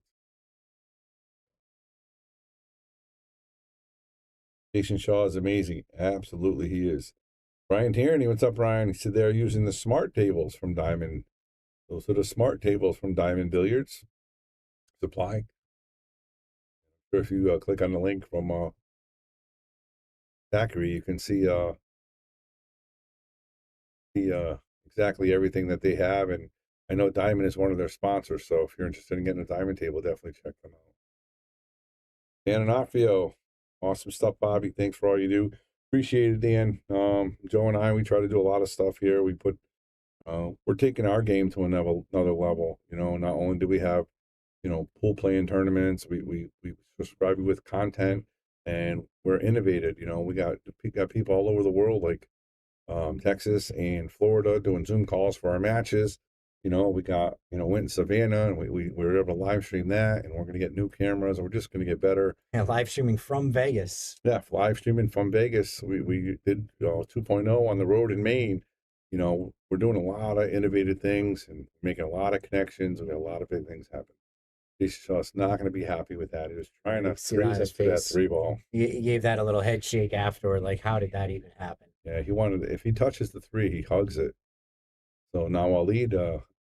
Jayson Shaw is amazing. Absolutely, he is. Brian Tierney, what's up, Brian? He said they're using the smart tables from Diamond. Those are the smart tables from Diamond Billiards Supply. If you click on the link from Zachary, you can see exactly everything that they have. And I know Diamond is one of their sponsors, so if you're interested in getting a Diamond table, definitely check them out. Dan Anafio, awesome stuff, Bobby. Thanks for all you do. Appreciate it, Dan. Joe and I, we try to do a lot of stuff here. We're taking our game to another level. Not only do we have, pool playing tournaments, we subscribe with content, and we're innovative. We got people all over the world, like Texas and Florida, doing Zoom calls for our matches. We got, went in Savannah, and we were able to live stream that, and we're going to get new cameras, and we're just going to get better. Yeah, live streaming from Vegas. Yeah, live streaming from Vegas. We did 2.0 on the road in Maine. We're doing a lot of innovative things and making a lot of connections. We got a lot of big things happen. Jayson Shaw's not going to be happy with that. He was trying to See that on raise his us to that face. 3-ball. He gave that a little head shake afterward. Like, how did that even happen? Yeah, he wanted, if he touches the 3, he hugs it. So now Waleed,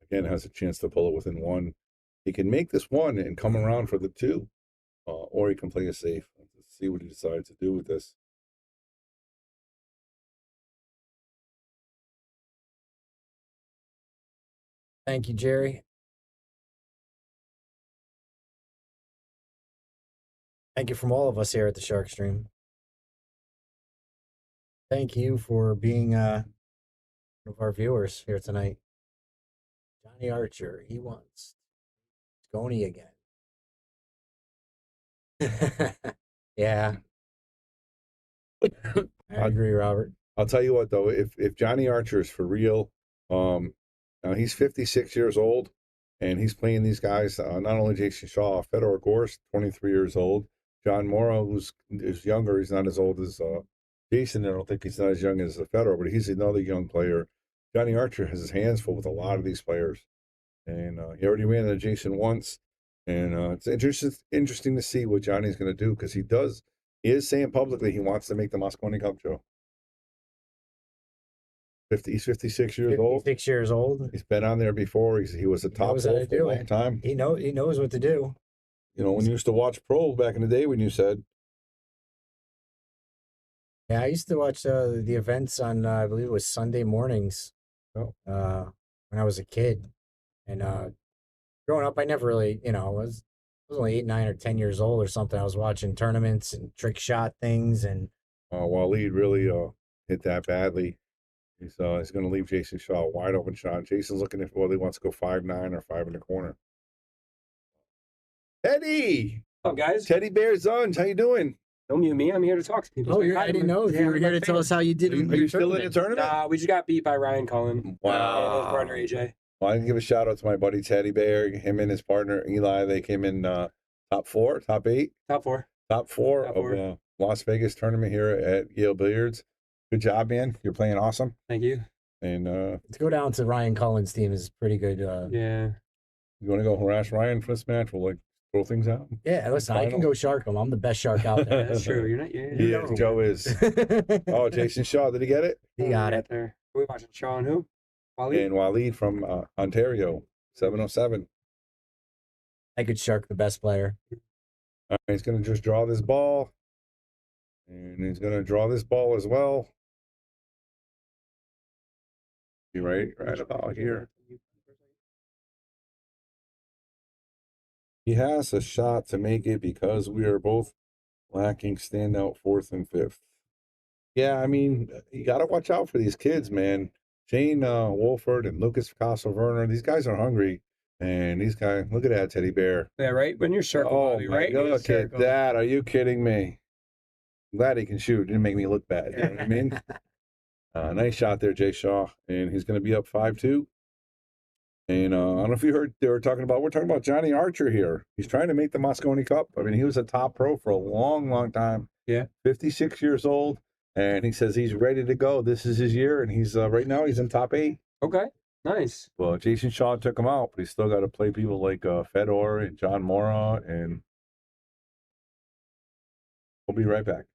again, has a chance to pull it within 1. He can make this 1 and come around for the 2, or he can play it safe. Let's see what he decides to do with this. Thank you, Jerry. Thank you from all of us here at the Shark Stream. Thank you for being one of our viewers here tonight. Johnny Archer, he wants Scony again. Yeah. I agree, Robert. I'll tell you what, though, if Johnny Archer is for real, now he's 56 years old, and he's playing these guys, not only Jayson Shaw, Fedor Gorst, 23 years old, John Morrow, who's younger. He's not as old as Jayson. I don't think he's not as young as Fedor, but he's another young player. Johnny Archer has his hands full with a lot of these players, and he already ran into Jayson once, and it's interesting to see what Johnny's going to do, because he is saying publicly he wants to make the Mosconi Cup, Joe. He's 56 years old. 56 years old. He's been on there before. He was a top pro for a long time. He knows what to do. When you used to watch pro back in the day, when you said. Yeah, I used to watch the events on, I believe it was Sunday mornings when I was a kid. And growing up, I never really, I was only 8, 9, or 10 years old or something. I was watching tournaments and trick shot things. And Waleed really hit that badly. He's going to leave Jayson Shaw a wide open shot. Jason's looking if Waleed wants to go 5-9 or 5 in the corner. Teddy! What's up, guys? Teddy Bear's son, how you doing? Don't mute me. I'm here to talk to people. I didn't know if you were here to tell us how you did. Are you still in the tournament? We just got beat by Ryan Cullen. Wow. His partner, AJ. Well, I can give a shout out to my buddy Teddy Bear. Him and his partner Eli, they came in top 4, top 8? Top 4. Top 4 of Las Vegas tournament here at Yale Billiards. Good job, man. You're playing awesome. Thank you. And to go down to Ryan Cullen's team is pretty good. Yeah. You want to go harass Ryan for this match? We'll throw things out. Yeah, listen, I can go shark him. I'm the best shark out there. That's true. You're not. Yeah. Joe is. Oh, Jayson Shaw, did he get it? He got it. There. Are we watching Shaw and who? Waleed? And Waleed from Ontario, 707. I could shark the best player. All right, he's going to just draw this ball. And he's going to draw this ball as well. Be right about here. He has a shot to make it because we are both lacking standout 4th and 5th. Yeah, I mean, you got to watch out for these kids, man. Shane Wolford and Lucas Picasso-Werner, these guys are hungry. And these guys, look at that teddy bear. Yeah, right? When you're circle, Bobby, right? Look at that. Are you kidding me? I'm glad he can shoot. It didn't make me look bad. You know what I mean? Nice shot there, Jay Shaw. And he's going to be up 5-2. And I don't know if you heard, we're talking about Johnny Archer here. He's trying to make the Mosconi Cup. I mean, he was a top pro for a long, long time. Yeah. 56 years old. And he says he's ready to go. This is his year. And he's right now he's in top 8. Okay. Nice. Well, Jayson Shaw took him out, but he's still got to play people like Fedor and John Mora. And we'll be right back.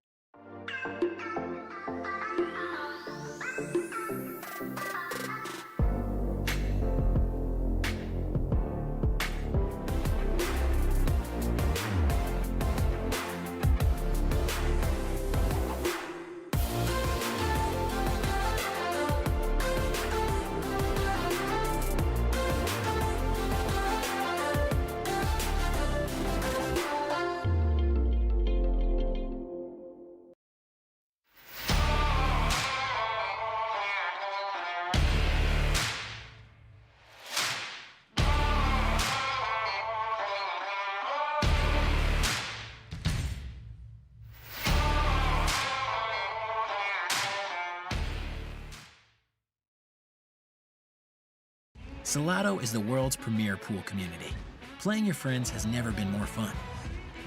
Salotto is the world's premier pool community. Playing your friends has never been more fun.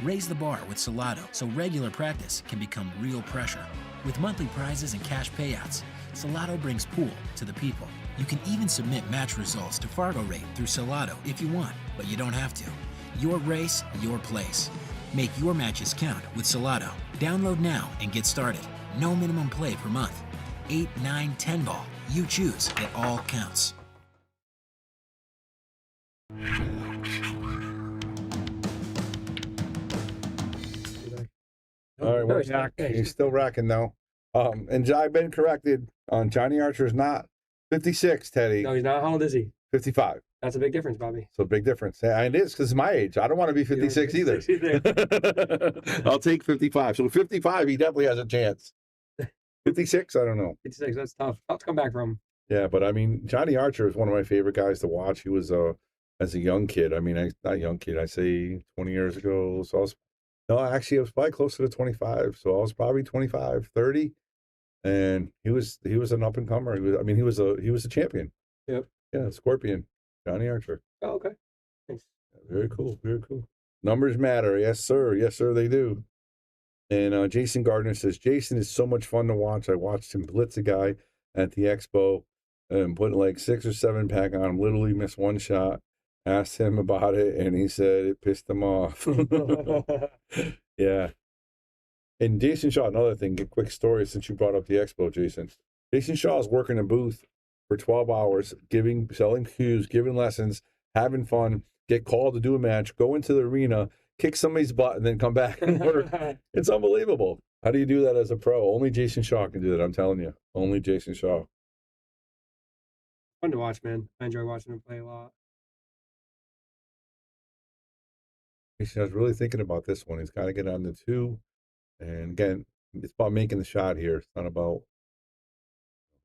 Raise the bar with Salotto so regular practice can become real pressure. With monthly prizes and cash payouts, Salotto brings pool to the people. You can even submit match results to Fargo Rate through Salotto if you want, but you don't have to. Your race, your place. Make your matches count with Salotto. Download now and get started. No minimum play per month. 8, 9, 10 ball. You choose. It all counts. All right, we're back. He's still racking though. And I've been corrected on Johnny Archer's not 56, Teddy. No, he's not. How old is he? 55. That's a big difference, Bobby. So big difference. And it is because it's my age. I don't want to be 56 either. I'll take 55. So 55, he definitely has a chance. 56, I don't know. 56, that's tough. Tough to come back from. Yeah, but I mean, Johnny Archer is one of my favorite guys to watch. He was as a young kid. I mean, not young kid. I say 20 years ago. So I was probably closer to 25. So I was probably 25, 30, and he was an up and comer. He was a champion. Yep. Yeah, Scorpion, Johnny Archer. Oh, okay. Thanks. Very cool. Very cool. Numbers matter. Yes, sir. Yes, sir. They do. And Jason Gardner says, Jason is so much fun to watch. I watched him blitz a guy at the expo and put like 6 or 7 pack on him. Literally missed one shot. Asked him about it, and he said it pissed him off. Yeah. And Jayson Shaw, another thing, a quick story since you brought up the expo, Jason. Jayson Shaw is working a booth for 12 hours, selling cues, giving lessons, having fun, get called to do a match, go into the arena, kick somebody's butt, and then come back and work. It's unbelievable. How do you do that as a pro? Only Jayson Shaw can do that, I'm telling you. Only Jayson Shaw. Fun to watch, man. I enjoy watching him play a lot. I was really thinking about this one. He's got to get on the 2. And again, it's about making the shot here. It's not about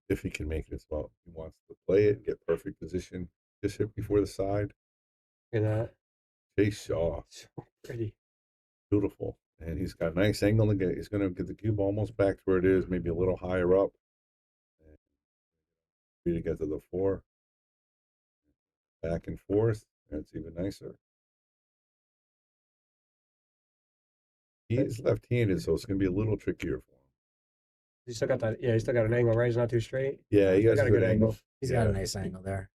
if he can make it. It's about he wants to play it, get perfect position, just hit before the side. Look at that. Jayson Shaw. So pretty. Beautiful. And he's got a nice angle to get. He's going to get the cube almost back to where it is, maybe a little higher up. And to get to the 4. Back and forth. That's even nicer. He's left-handed, so it's going to be a little trickier for him. He still got that. Yeah, he still got an angle, right? He's not too straight. Yeah, he has got a good angle. He's got a nice angle there.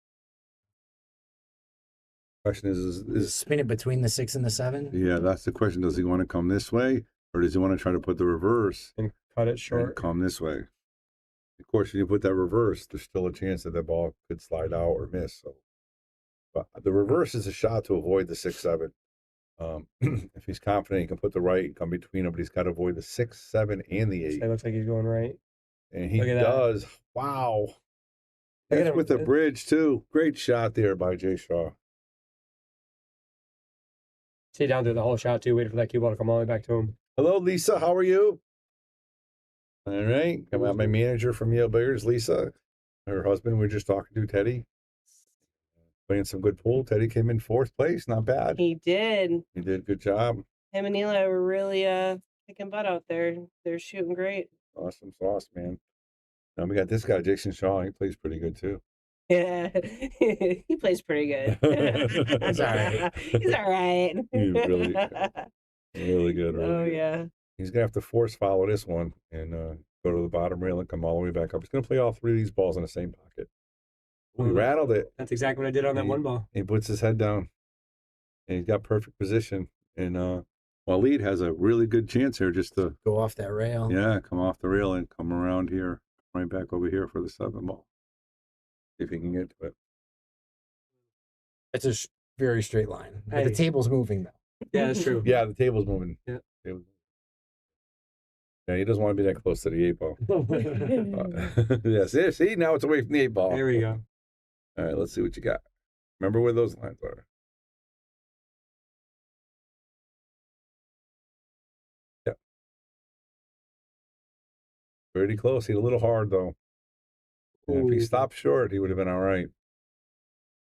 Question is spin it between the 6 and the 7? Yeah, that's the question. Does he want to come this way, or does he want to try to put the reverse and cut it short and come this way? Of course, when you put that reverse, there's still a chance that the ball could slide out or miss. So, but the reverse is a shot to avoid the 6-7. If he's confident, he can put the right and come between them, but he's got to avoid the 6, 7, and the 8. It looks like he's going right. And he does. That. Wow. That's with the bridge, too. Great shot there by Jay Shaw. Stay down there the whole shot, too, waiting for that cue ball to come all the way back to him. Hello, Lisa. How are you? All right. Come out my manager from Yale Bears, Lisa. Her husband, we were just talking to, Teddy. Playing some good pool. Teddy came in 4th place. Not bad. He did. He did. Good job. Him and Eli were really kicking butt out there. They're shooting great. Awesome sauce, man. Now we got this guy, Jayson Shaw. He plays pretty good, too. Yeah. He plays pretty good. He's all right. He's all right. He's really good. Really good. Yeah. He's going to have to force follow this one and go to the bottom rail and come all the way back up. He's going to play all 3 of these balls in the same pocket. He rattled it. That's exactly what I did on that one ball. He puts his head down, and he's got perfect position. And Waleed has a really good chance here just to go off that rail. Yeah, come off the rail and come around here, right back over here for the 7 ball. See if he can get to it. It's a very straight line. But the table's moving, though. Yeah, that's true. Yeah, the table's moving. Yeah. Yeah, he doesn't want to be that close to the 8 ball. Yes, see, now it's away from the 8 ball. There we go. All right, let's see what you got. Remember where those lines are. Yeah. Pretty close. Hit a little hard, though. If he stopped short, he would have been all right.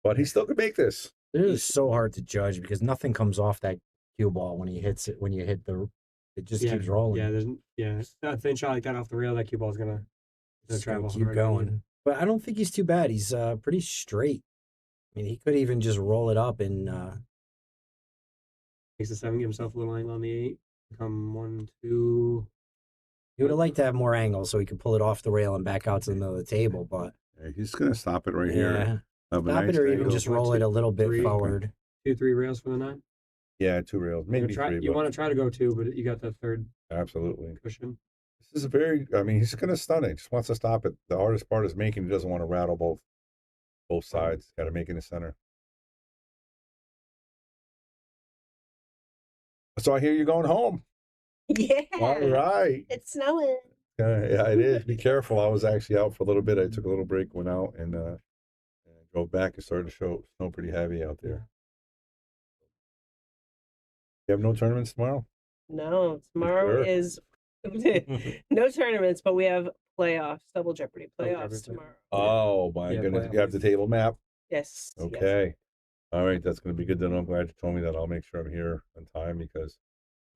But he still could make this. It is so hard to judge because nothing comes off that cue ball when he hits it. When you hit it just keeps rolling. That thin shot like that off the rail, that cue ball's gonna travel. Keep going. But I don't think he's too bad. He's pretty straight. I mean, he could even just roll it up and Takes the 7, give himself a little angle on the 8. Come 1, 2. he would have liked to have more angle so he could pull it off the rail and back out to the middle of the table, but Yeah, he's gonna stop it right yeah. here. Have a Stop nice it or even angle. just roll it a little bit 3. forward. 2, 3 rails for the 9. Yeah, 2 rails, maybe 3. You but want to try to go 2, but you got that third absolutely. cushion. This is a very. I mean, he's gonna stun it. He just wants to stop it. The hardest part is making. He doesn't want to rattle both sides. Got to make it in the center. So I hear you going home. Yeah. All right. It's snowing. Yeah, it is. Be careful. I was actually out for a little bit. I took a little break, went out, and drove back. It started to snow pretty heavy out there. You have no tournaments tomorrow? No, tomorrow sure? is no tournaments, but we have playoffs, double jeopardy playoffs Jeopardy. tomorrow. Oh my Yeah, goodness! playoffs. You have the table map. Yes. yes. Okay. All right, that's going to be good. Then I'm glad you told me that. I'll make sure I'm here on time because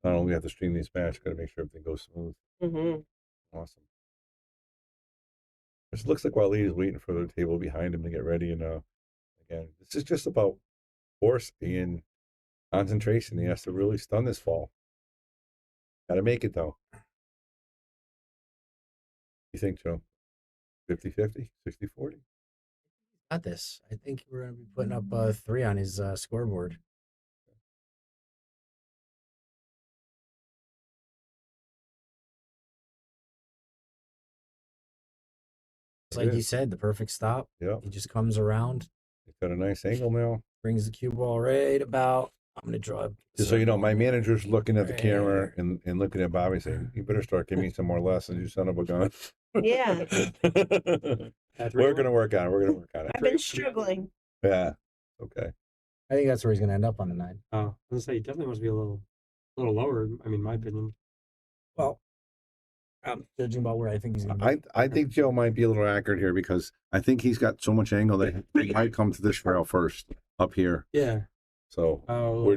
not only have to stream these matches, got to make sure everything goes smooth. Mm-hmm. Awesome. It looks like Waleed is waiting for the table behind him to get ready. And again, this is just about force and concentration. He has to really stun this fall. Got to make it, though. You think, Joe? 50-50? 60-40? Got this. I think we're going to be putting up 3 on his scoreboard. It's like you said, the perfect stop. Yeah. He just comes around. He's got a nice angle now. Brings the cue ball right about. I'm going to draw. Just so you know, my manager's looking at the Right. camera and looking at Bobby saying, you better start giving me some more lessons, you son of a gun. Yeah. We're going to work on it. We're going to work on it. I've been struggling. Yeah. Okay. I think that's where he's going to end up on the 9. Oh, I was gonna say he definitely wants to be a little lower. I mean, my opinion. Well, I'm judging about where I think he's going to be. I think Joe might be a little accurate here because I think he's got so much angle that he might come to this rail first up here. Yeah. So Oh, we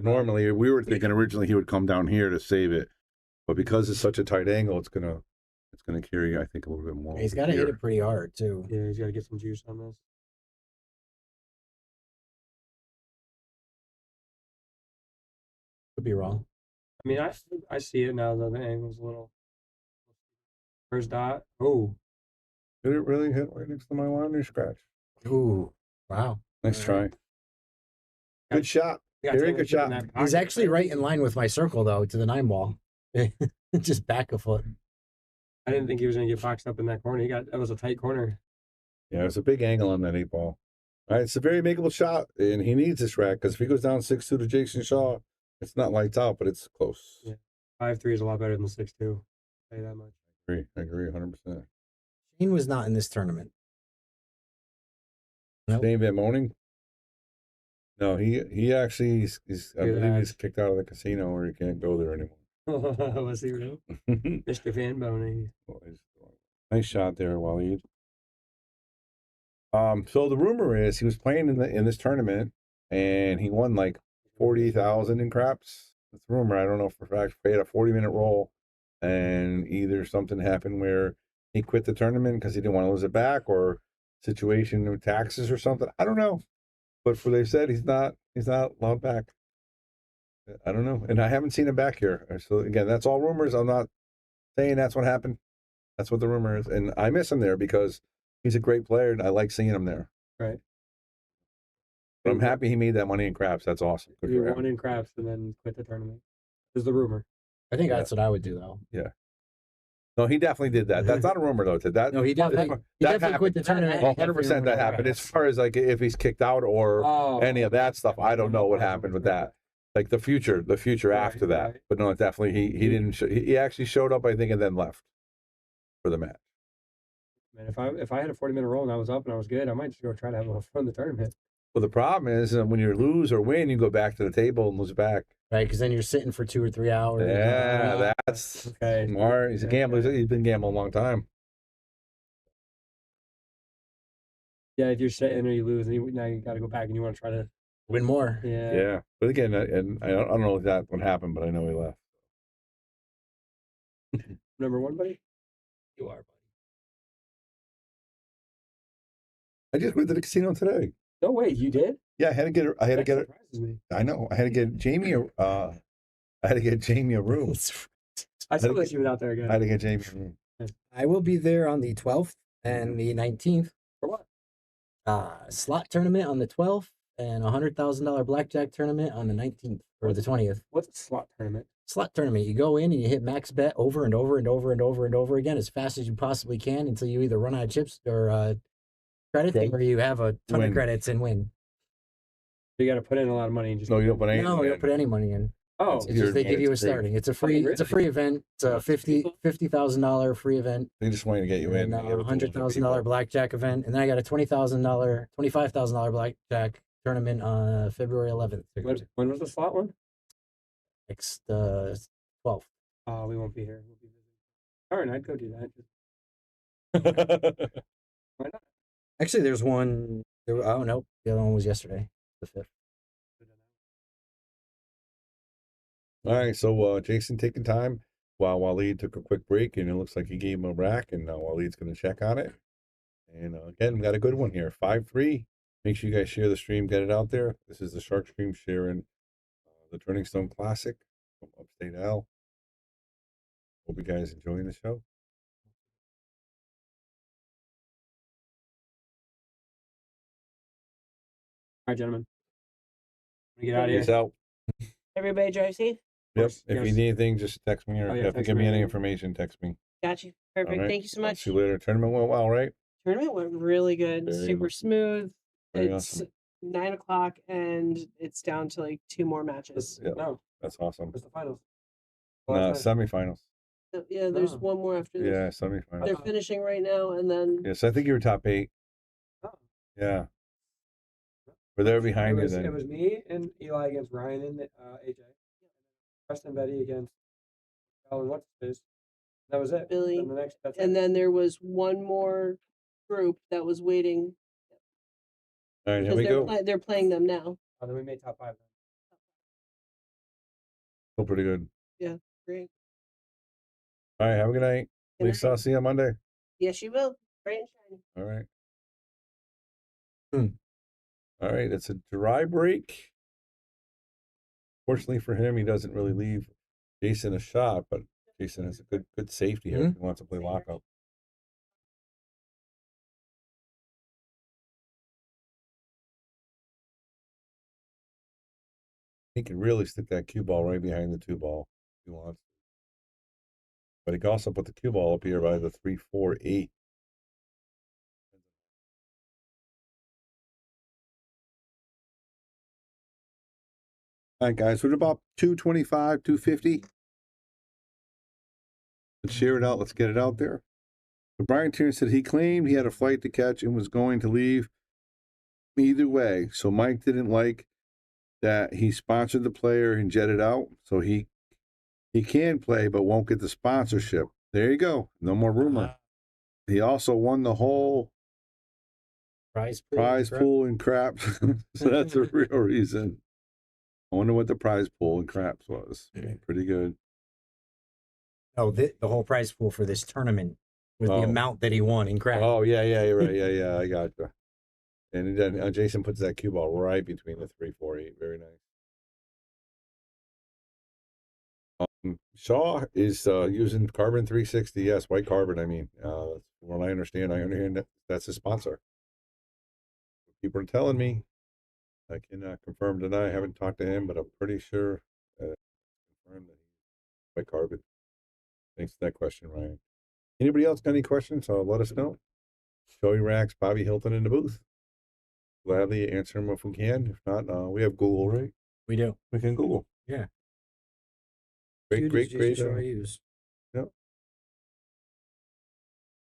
were thinking originally he would come down here to save it, but because it's such a tight angle, it's gonna carry, I think, a little bit more. He's got to hit it pretty hard, too. Yeah, he's got to get some juice on this. Could be wrong. I mean, I see it now. The angle's a little. First dot. Oh, Did it really hit right next to my line or scratch? Ooh, wow. Nice try. Good shot. got Very Taylor good keeping shot. that He's pocket. actually right in line with my circle, though, to the 9 ball. Just back a foot. I didn't think he was going to get boxed up in that corner. That was a tight corner. Yeah, it's a big angle on that 8 ball. All right, it's a very makeable shot, and he needs this rack because if he goes down 6-2 to Jayson Shaw, it's not lights out, but it's close. Yeah. 5-3 is a lot better than 6-2. I'll tell you that much. I agree 100%. Shane was not in this tournament. Nope. Dave Van Moning? No, he actually is I believe he's kicked out of the casino or he can't go there anymore. Was he real? Mr. Van Boning. Nice shot there, Waleed. So the rumor is he was playing in this tournament and he won like 40,000 in craps. That's the rumor. I don't know for a fact. He had a 40-minute roll and either something happened where he quit the tournament because he didn't want to lose it back or situation with taxes or something. I don't know. But for they said he's not allowed back. I don't know. And I haven't seen him back here. So again, that's all rumors. I'm not saying that's what happened. That's what the rumor is. And I miss him there because he's a great player and I like seeing him there. Right. But I'm happy he made that money in craps. That's awesome. Good He for him. won in craps and then quit the tournament. Is the rumor. I think that's what I would do, though. Yeah. No, he definitely did that. That's not a rumor though. That No, he definitely quit the tournament. 100% that happened. As far as like if he's kicked out or any of that stuff, I don't know what happened with that. Like the future after that. Right. But no, definitely he didn't. He actually showed up, I think, and then left for the match. Man, if I had a 40-minute roll and I was up and I was good, I might just go try to have a little fun in the tournament. Well, the problem is when you lose or win, you go back to the table and lose back. Right, because then you're sitting for 2 or 3 hours. Yeah, that's okay. Smart. He's a gambler. He's been gambling a long time. Yeah, if you're sitting or you lose, and now you got to go back and you want to try to Win more. Yeah. Yeah. But again, and I don't know if that what happened, but I know he left. Number 1, buddy? You are, buddy. I just went to the casino today. No way, you did? Yeah, I had to get. I had to That get it. surprises me. I know. I had to get Jamie. I had to get Jamie a room. I saw to that get- you were out there again. I had to get Jamie a room. I will be there on the 12th and the 19th. For what? Slot tournament on the 12th and a $100,000 blackjack tournament on the 19th or the 20th. What's a slot tournament? Slot tournament. You go in and you hit max bet over and over and over and over and over again as fast as you possibly can until you either run out of chips or credits, or you have a ton of credits and win. You got to put in a lot of money and just. No, you don't put anything. No, you in. don't put any money in. Oh, It's just they give you a starting. It's a free. It's a free event. It's a $50,000 free event. They just want to get you in. And a $100,000 blackjack event, and then I got a $25,000 blackjack tournament on February 11th. when was the slot one? Next 12th. Oh, we won't be here. We'll be busy. All right, I'd go do that. Why not? Actually, there's one. Oh no, the other one was yesterday, the 5th. All right, so Jason taking time while Waleed took a quick break, and it looks like he gave him a rack, and now Waleed's going to check on it. And again, we got a good one here, 5-3. Make sure you guys share the stream, get it out there. This is the Shark Stream sharing the Turning Stone Classic from Upstate Al. Hope you guys enjoying the show. All right, gentlemen. Get out of here. Peace out. Everybody drive safe. Yep. If Yes. you need anything, just text me, or Oh, if yeah, you have to text give me me. any information, text me. Got you. Perfect. All right. Thank you so much. See you later. Tournament went well, right? Tournament went really good. Very Super much. smooth. Very It's awesome. 9 o'clock and it's down to like 2 more matches. Yeah, No, that's awesome. what's the finals? Semifinals. So, yeah, there's Oh. one more after this. Yeah, semifinals. They're finishing right now, and then Yes, I think you were top 8. Oh. Yeah. But they're behind you It then. was me and Eli against Ryan and AJ. Preston Betty against Alan. What's his face? That was it. Billy. And the next, that's and it. then there was one more group that was waiting All right, here because we go. they're playing them now. Oh, then we made top 5 then. Still pretty good. Great. All right, have a good night. Good Lisa, night. I'll see you on Monday. Yes, you will. Bright and shiny. All right. All right, it's a dry break. Fortunately for him, he doesn't really leave Jason a shot, but Jason has a good safety here if he wants to play lockup. He can really stick that cue ball right behind the 2 ball if he wants. But he can also put the cue ball up here by the 3-4-8. All right, guys, we're at about 225, 250. Let's share it out. Let's get it out there. So Brian Tierney said he claimed he had a flight to catch and was going to leave either way. So Mike didn't like that he sponsored the player and jetted out. So he can play but won't get the sponsorship. There you go. No more rumor. He also won the whole Prize pool and craps. So that's a real reason. I wonder what the prize pool and craps was. Pretty good. Oh, the whole prize pool for this tournament was the amount that he won in crap. Oh, yeah, you're right. Yeah, I got you. And then Jason puts that cue ball right between the 3-4-8. Very nice. Shaw is using carbon 360. Yes, white carbon. I mean, from what I understand that that's his sponsor. People are telling me. I cannot confirm, deny. I haven't talked to him, but I'm pretty sure confirmed that he's white carbon. Thanks for that question, Ryan. Anybody else got any questions? Let us know. Joey Rax, Bobby Hilton in the booth. Gladly answer them if we can. If not, we have Google, right? We do. We can Google. Yeah. Great. Use. Yep.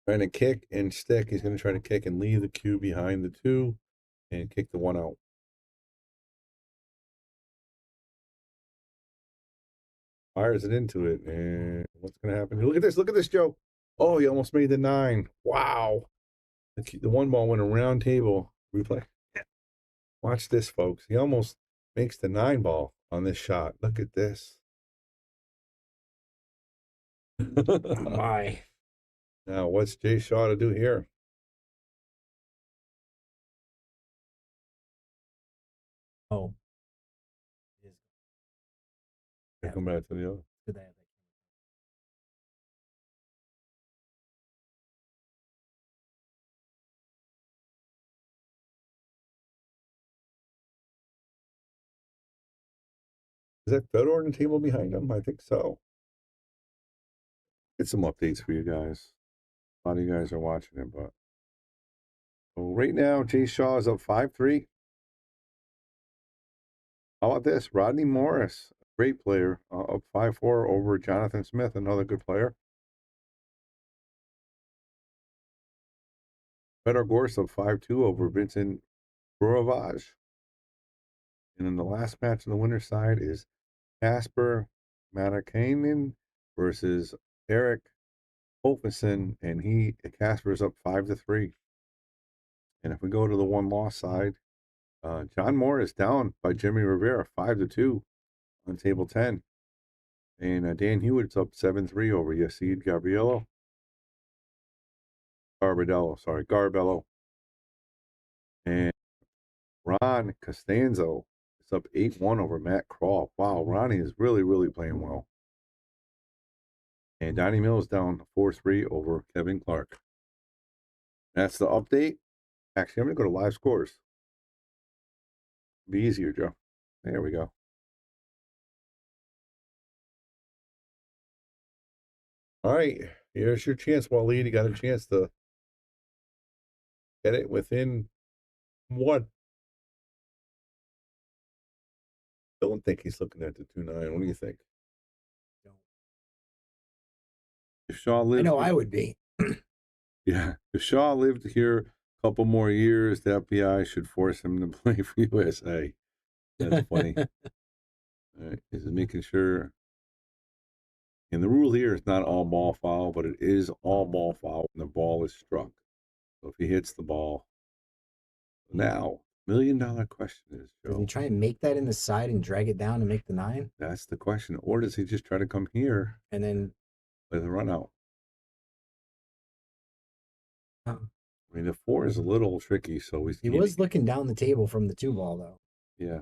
Trying to kick and stick. He's going to try to kick and leave the cue behind the 2 and kick the 1 out. Fires it into it. And what's going to happen? Look at this, Joe. Oh, he almost made the 9. Wow. The 1 ball went a round table. Replay. Watch this, folks. He almost makes the 9 ball on this shot. Look at this. My. Now, what's Jay Shaw to do here? Oh. It is. They come back to the other. Did they have that? Is that Fedor on the table behind him? I think so. Get some updates for you guys. A lot of you guys are watching it, but so right now, Jayson Shaw is up 5-3. How about this? Rodney Morris, great player, up 5-4 over Jonathan Smith, another good player. Fedor Gorst up 5-2 over Vincent Burovage. And then the last match on the winner's side is Casper Matakainen versus Eric Olfison, and Casper's up 5-3. And if we go to the one loss side, John Moore is down by Jimmy Rivera 5-2 on table 10. And Dan Hewitt's up 7-3 over Yacide Garbello. And Ron Costanzo is up 8-1 over Matt Crawl. Wow, Ronnie is really, really playing well. And Donnie Mills down 4-3 over Kevin Clark. That's the update. Actually, I'm going to go to live scores. Be easier, Joe. There we go. All right. Here's your chance, Waleed. You got a chance to get it within one. Don't think he's looking at the 2-9. What do you think? If Shaw lived, I know I would be. Yeah. If Shaw lived here a couple more years, the FBI should force him to play for USA. That's funny. All right. Is it making sure? And the rule here is not all ball foul, but it is all ball foul when the ball is struck. So if he hits the ball. Now, $1 million question is, Joe. Does he try and make that in the side and drag it down and make the 9? That's the question. Or does he just try to come here and then with a run out? I mean, the 4 is a little tricky, so he was looking down the table from the 2 ball, though. Yeah.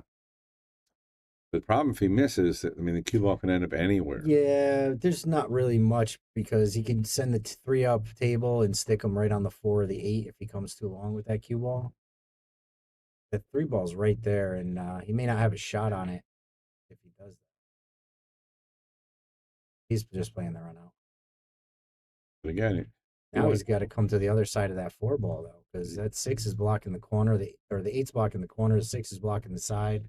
The problem if he misses, I mean, the cue ball can end up anywhere. Yeah, there's not really much because he can send the 3 up table and stick him right on the 4 or the 8 if he comes too long with that cue ball. The 3 ball's right there, and he may not have a shot on it if he does that. He's just playing the run out. But again, now he's got to come to the other side of that 4 ball, though, because that 6 is blocking the corner, the 8's blocking the corner, the 6 is blocking the side.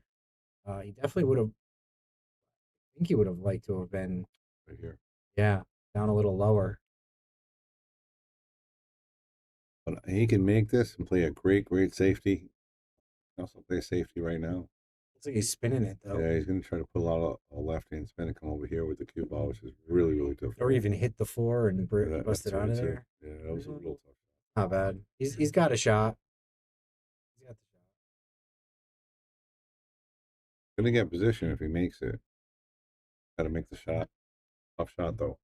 He definitely would have. I think he would have liked to have been right here. Yeah, down a little lower. But he can make this and play a great safety. He also play safety right now. Looks like he's spinning it though. Yeah, he's going to try to pull out a left-hand spin and come over here with the cue ball, which is really, really difficult. Or even hit the 4 and bust it out of there. Yeah, that was a little tough. Not bad. He's got a shot. He's got the shot. Going to get position if he makes it. Got to make the shot. Tough shot though.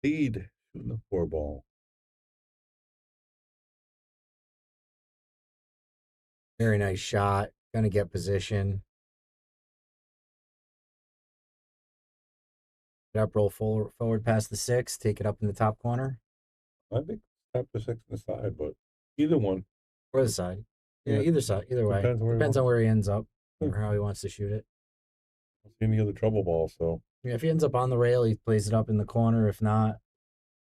Lead shooting the 4 ball. Very nice shot. Gonna get position. Get up, roll forward past the 6. Take it up in the top corner. I think tap the 6 on the side, but either one. Or the side. Yeah, either side. Either way. Depends on where he ends up or how he wants to shoot it. I don't see any other trouble ball, so. Yeah, if he ends up on the rail, he plays it up in the corner. If not,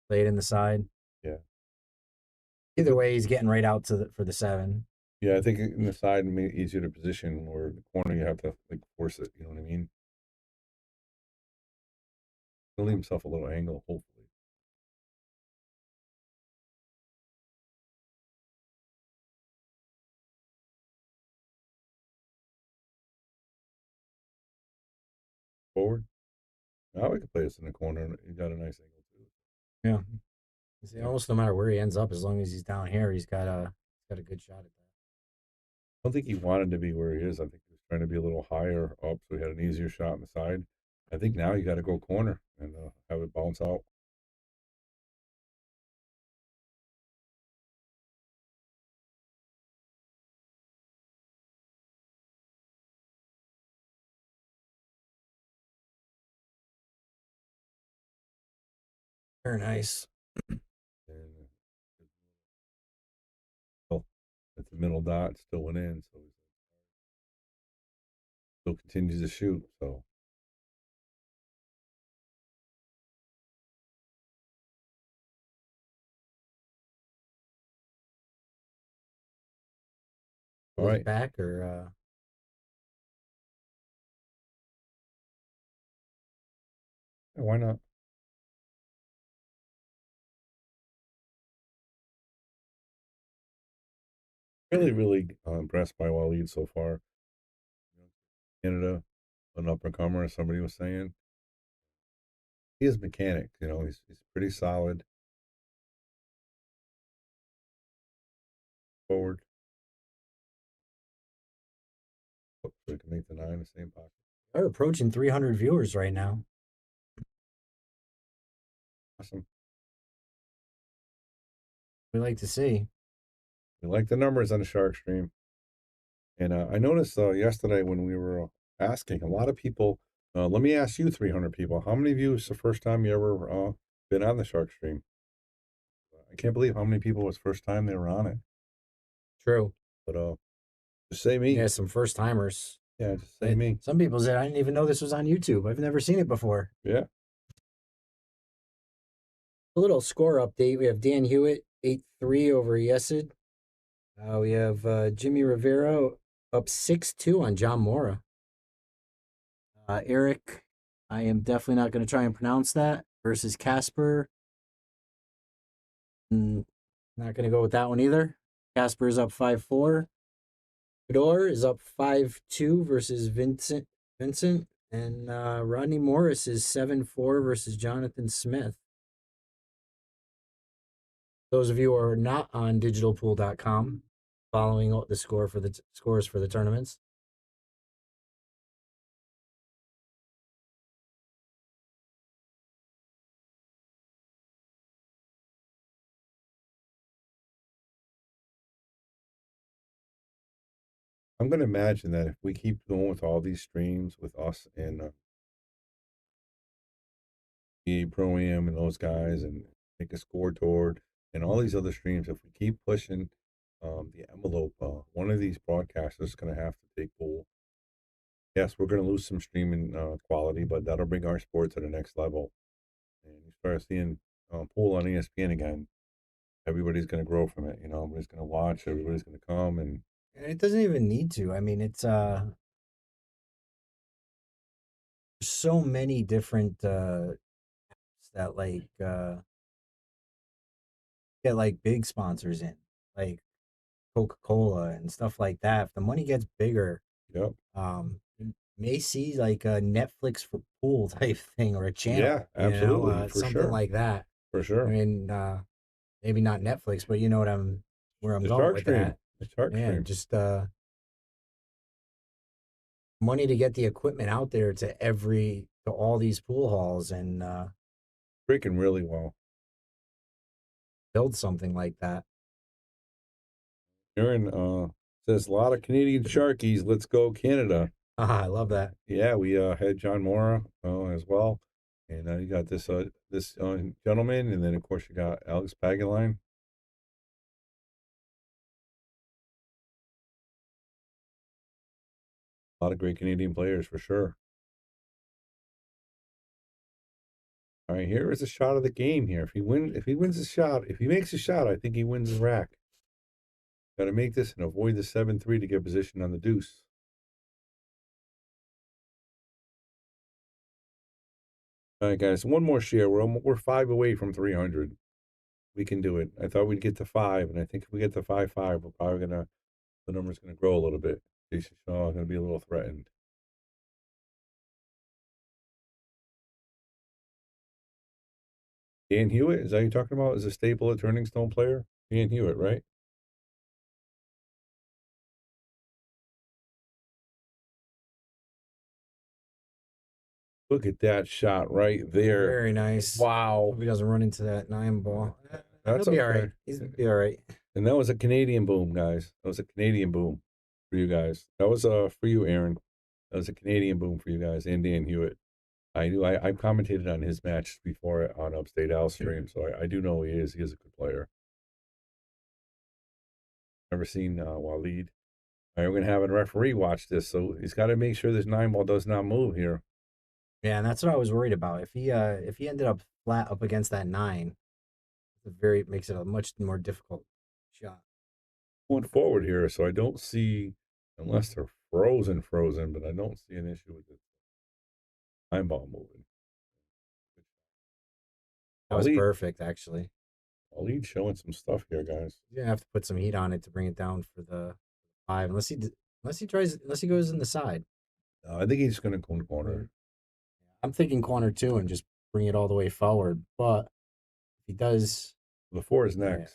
play it in the side. Yeah. Either way, he's getting right out for the 7. Yeah, I think in the side it made it easier to position, or the corner you have to like force it. You know what I mean? He'll leave himself a little angle, hopefully. forward. Now we can play this in the corner. And you got a nice angle too. Yeah. See, almost no matter where he ends up, as long as he's down here, he's got a good shot at that. I don't think he wanted to be where he is. I think he was trying to be a little higher up, so he had an easier shot on the side. I think now you got to go corner and have it bounce out. Very nice. And at the middle dot, still went in, so he still continues to shoot. So all right, back or yeah, why not? Really impressed by Waleed so far. Canada, an up-and-comer, as somebody was saying. He is mechanic, he's pretty solid. Forward. So we can make the 9 the same pocket. We're approaching 300 viewers right now. Awesome. We like to see. We like the numbers on the Shark stream. And I noticed yesterday when we were asking, a lot of people, let me ask you 300 people, how many of you is the first time you ever been on the Shark stream? I can't believe how many people was first time they were on it. True. But just say me. Yeah, some first timers. Yeah, just say me. Some people said, I didn't even know this was on YouTube. I've never seen it before. Yeah. A little score update. We have Dan Hewitt, 8-3 over Yesid. We have Jimmy Rivera up 6-2 on John Mora. Eric, I am definitely not going to try and pronounce that, versus Casper. Not going to go with that one either. Casper is up 5-4. Fedor is up 5-2 versus Vincent. And Rodney Morris is 7-4 versus Jonathan Smith. Those of you who are not on digitalpool.com, following the scores for the tournaments. I'm going to imagine that if we keep going with all these streams with us and the Pro-Am and those guys and make a score toward and all these other streams, if we keep pushing the envelope, one of these broadcasters is going to have to take pool. Yes, we're going to lose some streaming quality, but that'll bring our sport to the next level. And you start seeing pool on ESPN again, everybody's going to grow from it. Everybody's going to watch, everybody's going to come. And it doesn't even need to. I mean, it's so many different apps that get like big sponsors in, like Coca-Cola and stuff like that. If the money gets bigger, yep. You may see like a Netflix for pool type thing or a channel. Yeah, absolutely, for something sure. like that. For sure. I mean, maybe not Netflix, but you know where I'm going with that. The Shark stream. Just money to get the equipment out there to all these pool halls and freaking really well. Build something like that. Aaron says a lot of Canadian Sharkies. Let's go Canada. I love that. Yeah, we had John Mora as well, and you got this gentleman, and then of course you got Alex Pagaline. A lot of great Canadian players for sure. All right, here is a shot of the game here. If he makes a shot, I think he wins his rack. Got to make this and avoid the 7-3 to get position on the deuce. All right, guys, one more share. We're 5 away from 300. We can do it. I thought we'd get to 5, and I think if we get to 5-5, we're probably the number's gonna grow a little bit. Jayson Shaw is gonna be a little threatened. Dan Hewitt, is that who you're talking about? Is a staple at Turning Stone player? Dan Hewitt, right? Look at that shot right there. Very nice. Wow. Hope he doesn't run into that 9 ball. That's He'll be all okay. right. He'll be all right. And that was a Canadian boom, guys. That was a Canadian boom for you guys. That was for you, Aaron. That was a Canadian boom for you guys and Dan Hewitt. I knew I commentated on his match before on Upstate Al stream, so I do know he is. He is a good player. Never seen Waleed. All right, we're gonna have a referee watch this, so he's got to make sure this 9 ball does not move here. Yeah, and that's what I was worried about. If he ended up flat up against that 9, it makes it a much more difficult shot. Going forward here, so I don't see, unless they're frozen, but I don't see an issue with the 9 ball moving. That was perfect, actually. Waleed showing some stuff here, guys. You're gonna have to put some heat on it to bring it down for the 5, unless he goes in the side. I think he's going to go in the corner. I'm thinking corner 2 and just bring it all the way forward. But if he does, the 4 is next. Yeah.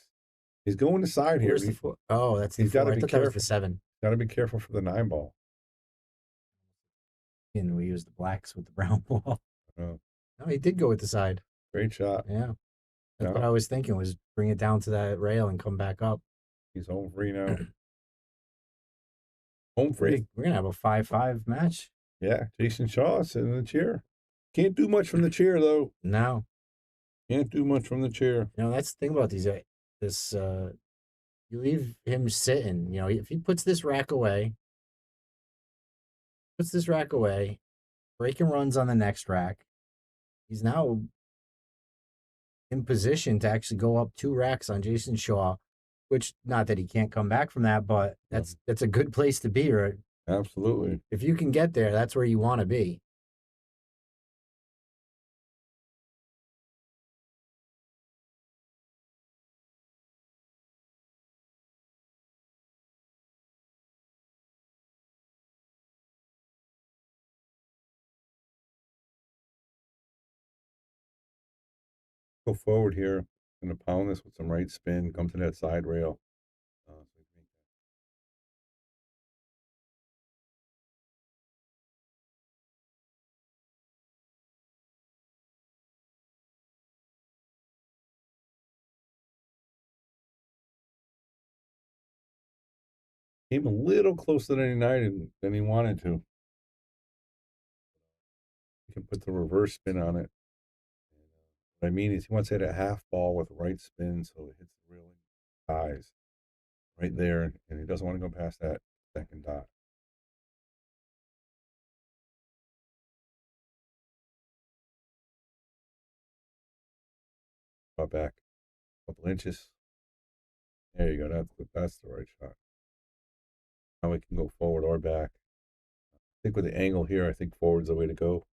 He's going to side here. Where's the 4? Oh, that's the 4. I thought that was the 7. Got to be careful for the 9 ball. And we use the blacks with the brown ball. Oh. No, he did go with the side. Great shot. Yeah. That's what I was thinking, was bring it down to that rail and come back up. He's home free now. Home free. We're going to have a 5-5 match. Yeah. Jayson Shaw sitting in the chair. Can't do much from the chair, though. No. Can't do much from the chair. You know, that's the thing about these. You leave him sitting. You know, if he puts this rack away, breaking runs on the next rack, he's now in position to actually go up 2 racks on Jayson Shaw, which, not that he can't come back from that, but that's a good place to be, right? Absolutely. If you can get there, that's where you want to be. Go forward here. Going to pound this with some right spin. Come to that side rail. Came a little closer than he wanted to. He can put the reverse spin on it. What I mean is he wants to hit a half ball with right spin so it hits the real ties right there, and he doesn't want to go past that second dot. Draw back a couple inches. There you go. That's the right shot. Now we can go forward or back. I think with the angle here, I think forward's the way to go.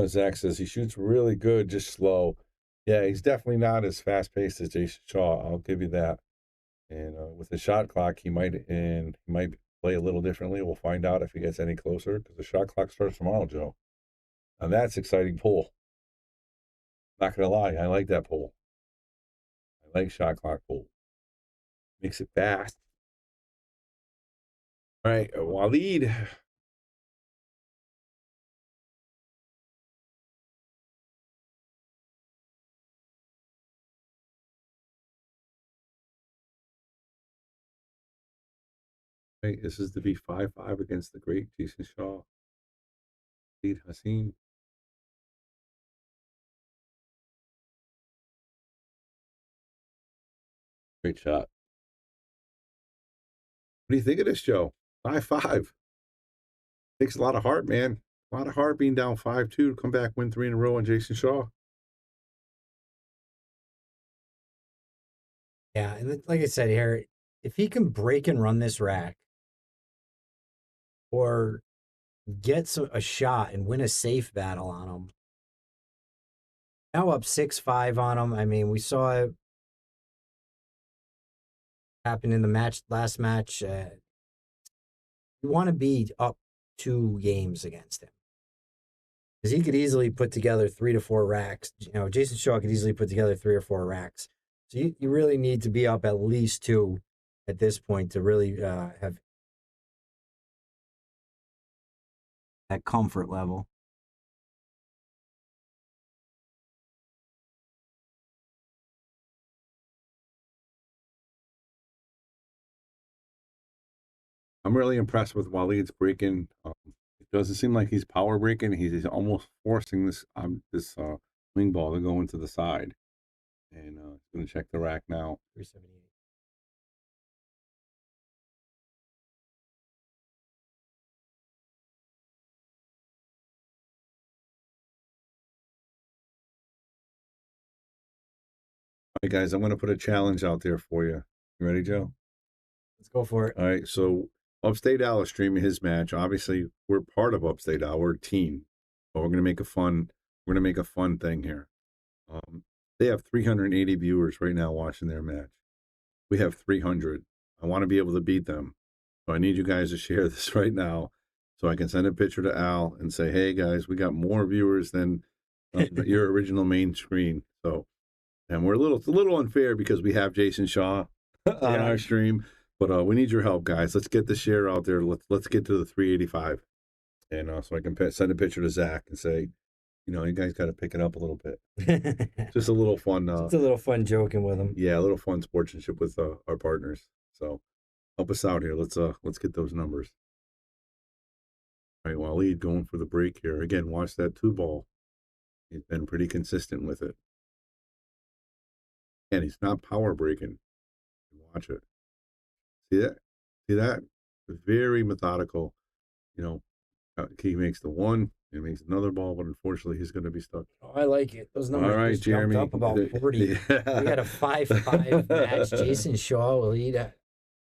Zach says he shoots really good, just slow. Yeah, he's definitely not as fast paced as Jayson Shaw. I'll give you that. And with the shot clock, he might play a little differently. We'll find out if he gets any closer, because the shot clock starts tomorrow, Joe. And that's exciting pull. Not gonna lie, I like that pull. I like shot clock pull. Makes it fast. All right, Waleed. Right, this is the V5-5 against the great Jayson Shaw. Lead Hasem. Great shot. What do you think of this, Joe? 5-5. Takes a lot of heart, man. A lot of heart being down 5-2 to come back, win 3 in a row on Jayson Shaw. Yeah, and like I said here, if he can break and run this rack, or get a shot and win a safe battle on him. Now up 6-5 on him. I mean, we saw it happen in the last match. You want to be up 2 games against him. because he could easily put together 3 to 4 racks. You know, Jayson Shaw could easily put together 3 or 4 racks. So you really need to be up at least 2 at this point to really have that comfort level. I'm really impressed with Waleed's breaking. It doesn't seem like he's power breaking. He's almost forcing this wing ball to go into the side. And he's going to check the rack now. 378. All right, guys, I'm going to put a challenge out there for you. You ready, Joe? Let's go for it. All right, so Upstate Al is streaming his match. Obviously, we're part of Upstate Al. We're a team, but we're going to make a fun. We're going to make a fun thing here. They have 380 viewers right now watching their match. We have 300. I want to be able to beat them, so I need you guys to share this right now, so I can send a picture to Al and say, "Hey guys, we got more viewers than your original main screen." So, and it's a little unfair because we have Jayson Shaw on our stream. But we need your help, guys. Let's get the share out there. Let's get to the 385, and so I can send a picture to Zach and say, you guys got to pick it up a little bit. Just a little fun. Just a little fun joking with him. Yeah, a little fun sportsmanship with our partners. So help us out here. Let's get those numbers. All right, Waleed going for the break here again. Watch that 2-ball. He's been pretty consistent with it, and he's not power breaking. Watch it. See that? See that? Very methodical. He makes the one, he makes another ball, but unfortunately, he's going to be stuck. Oh, I like it. Those numbers all right, just Jeremy. jumped up about 40. Yeah. We had a 5-5 match. Jayson Shaw will lead.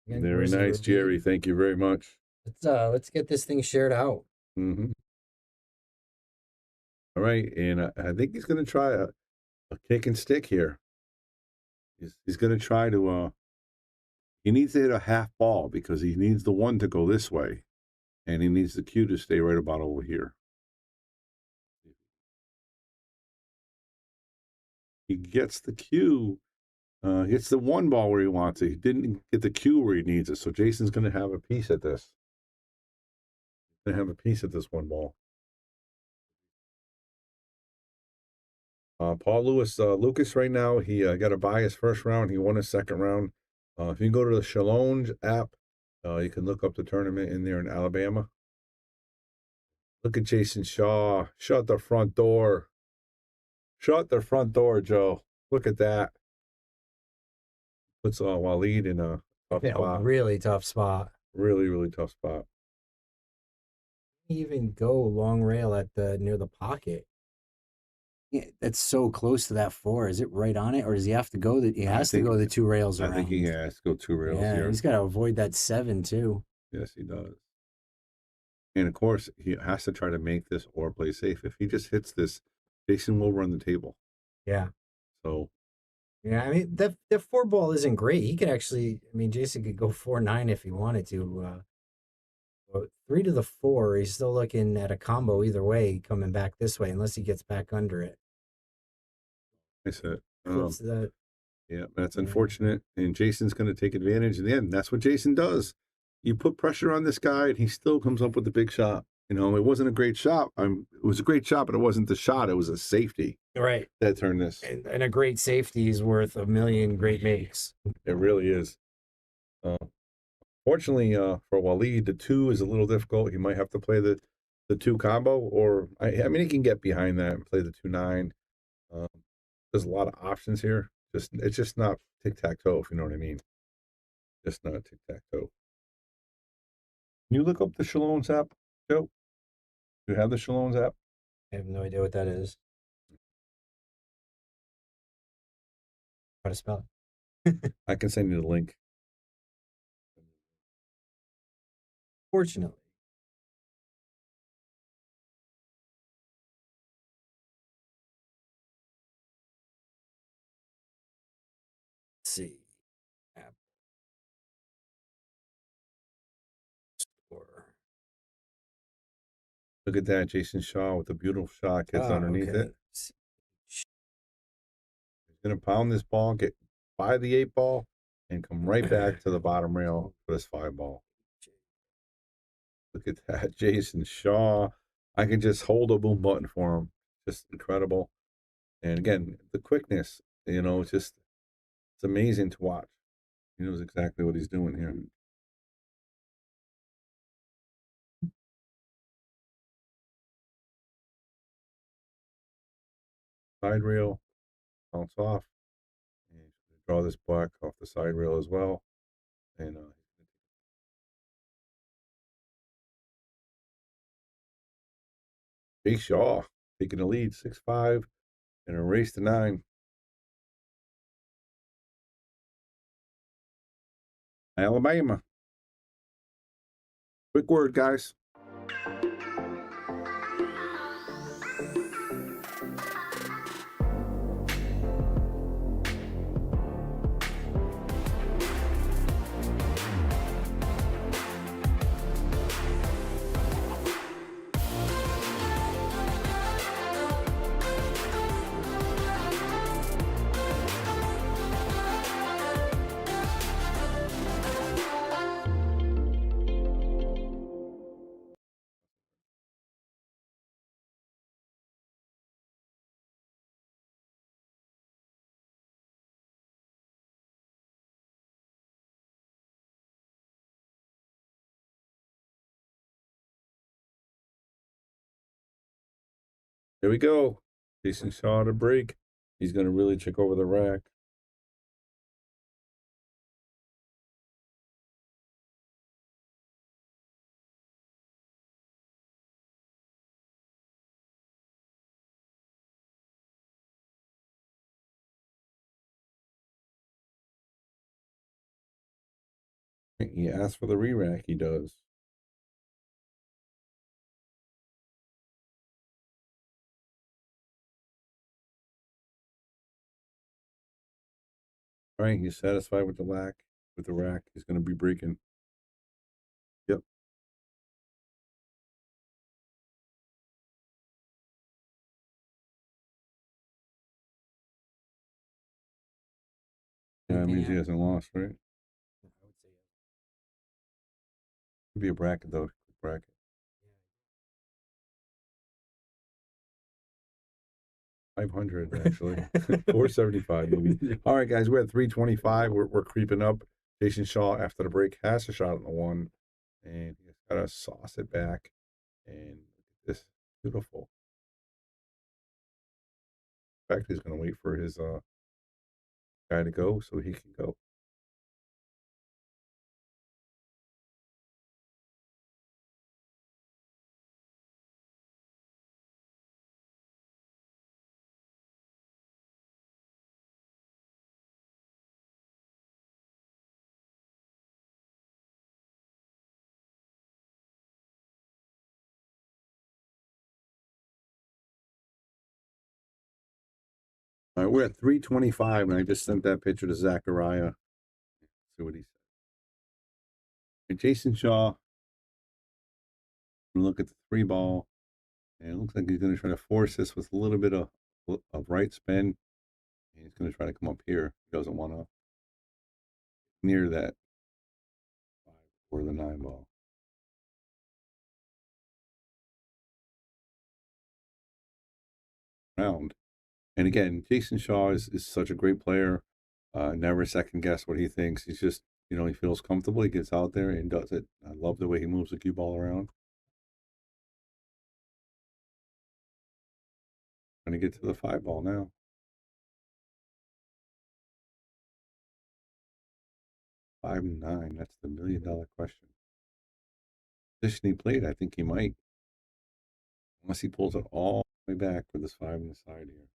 Very nice, Jerry. Thank you very much. Let's get this thing shared out. Mm-hmm. All right, and I think he's going to try a kick and stick here. He's going to try to. He needs to hit a half ball because he needs the one to go this way, and he needs the cue to stay right about over here. He gets the cue, gets the one ball where he wants it. He didn't get the cue where he needs it, so Jason's going to have a piece at this. Going to have a piece at this one ball. Paul Lucas right now, he got a bye his first round. He won his second round. If you go to the Challenge app, you can look up the tournament in there in Alabama. Look at Jayson Shaw. Shut the front door. Shut the front door, Joe. Look at that. Puts Waleed in a tough spot. A really tough spot. Really, really tough spot. Even go long rail at near the pocket. Yeah, that's so close to that 4. Is it right on it, or does he have to go? He has to go the 2 rails around. I think he has to go 2 rails here. He's got to avoid that 7 too. Yes, he does. And of course, he has to try to make this or play safe. If he just hits this, Jason will run the table. Yeah. So. Yeah, I mean, the 4 ball isn't great. He could actually, Jason could go 4-9 if he wanted to. But 3 to the 4, he's still looking at a combo either way, coming back this way, unless he gets back under it. That's it. Yeah, that's unfortunate. And Jason's going to take advantage in the end. That's what Jason does. You put pressure on this guy, and he still comes up with the big shot. It wasn't a great shot. It was a great shot, but it wasn't the shot. It was a safety. Right. That turned this. And a great safety is worth a million great makes. It really is. Fortunately, for Waleed, the 2 is a little difficult. He might have to play the 2 combo, or he can get behind that and play the 2-9. There's a lot of options here. It's just not tic-tac-toe, if you know what I mean. Just not tic-tac-toe. Can you look up the Shalom's app, Joe? Do you have the Shalom's app? I have no idea what that is. How to spell it? I can send you the link. Fortunately. Let's see. App Store. Look at that, Jayson Shaw with a beautiful shot gets underneath it. He's gonna pound this ball, get by the 8 ball, and come right back to the bottom rail for this 5 ball. Look at that, Jayson Shaw. I can just hold a boom button for him. Just incredible. And again, the quickness, it's amazing to watch. He knows exactly what he's doing here. Side rail, bounce off. And draw this black off the side rail as well. And Jay Shaw taking the lead, 6-5, and a race to 9. Alabama. Quick word, guys. There we go. Jayson Shaw to break. He's going to really check over the rack. He asked for the re-rack. He does. All right, he's satisfied with the rack. He's going to be breaking. Yep. Yeah, that means he hasn't lost, right? Could be a bracket though. Bracket. 500 actually. 475 maybe. All right, guys, we're at 325. We're creeping up. Jayson Shaw after the break has a shot on the 1, and he's got to sauce it back. And this beautiful. In fact, he's going to wait for his guy to go so he can go. All right, we're at 325, and I just sent that picture to Zachariah. See what he said. And Jayson Shaw, look at the 3 ball, and it looks like he's going to try to force this with a little bit of right spin. And he's going to try to come up here. He doesn't want to near that 5 or the 9 ball. Round. And again, Jayson Shaw is such a great player. Never second guess what he thinks. He's just, he feels comfortable. He gets out there and does it. I love the way he moves the cue ball around. Trying to get to the 5 ball now. 5 and 9. That's the $1 million question. Position he played, I think he might. Unless he pulls it all the way back with his 5 on the side here.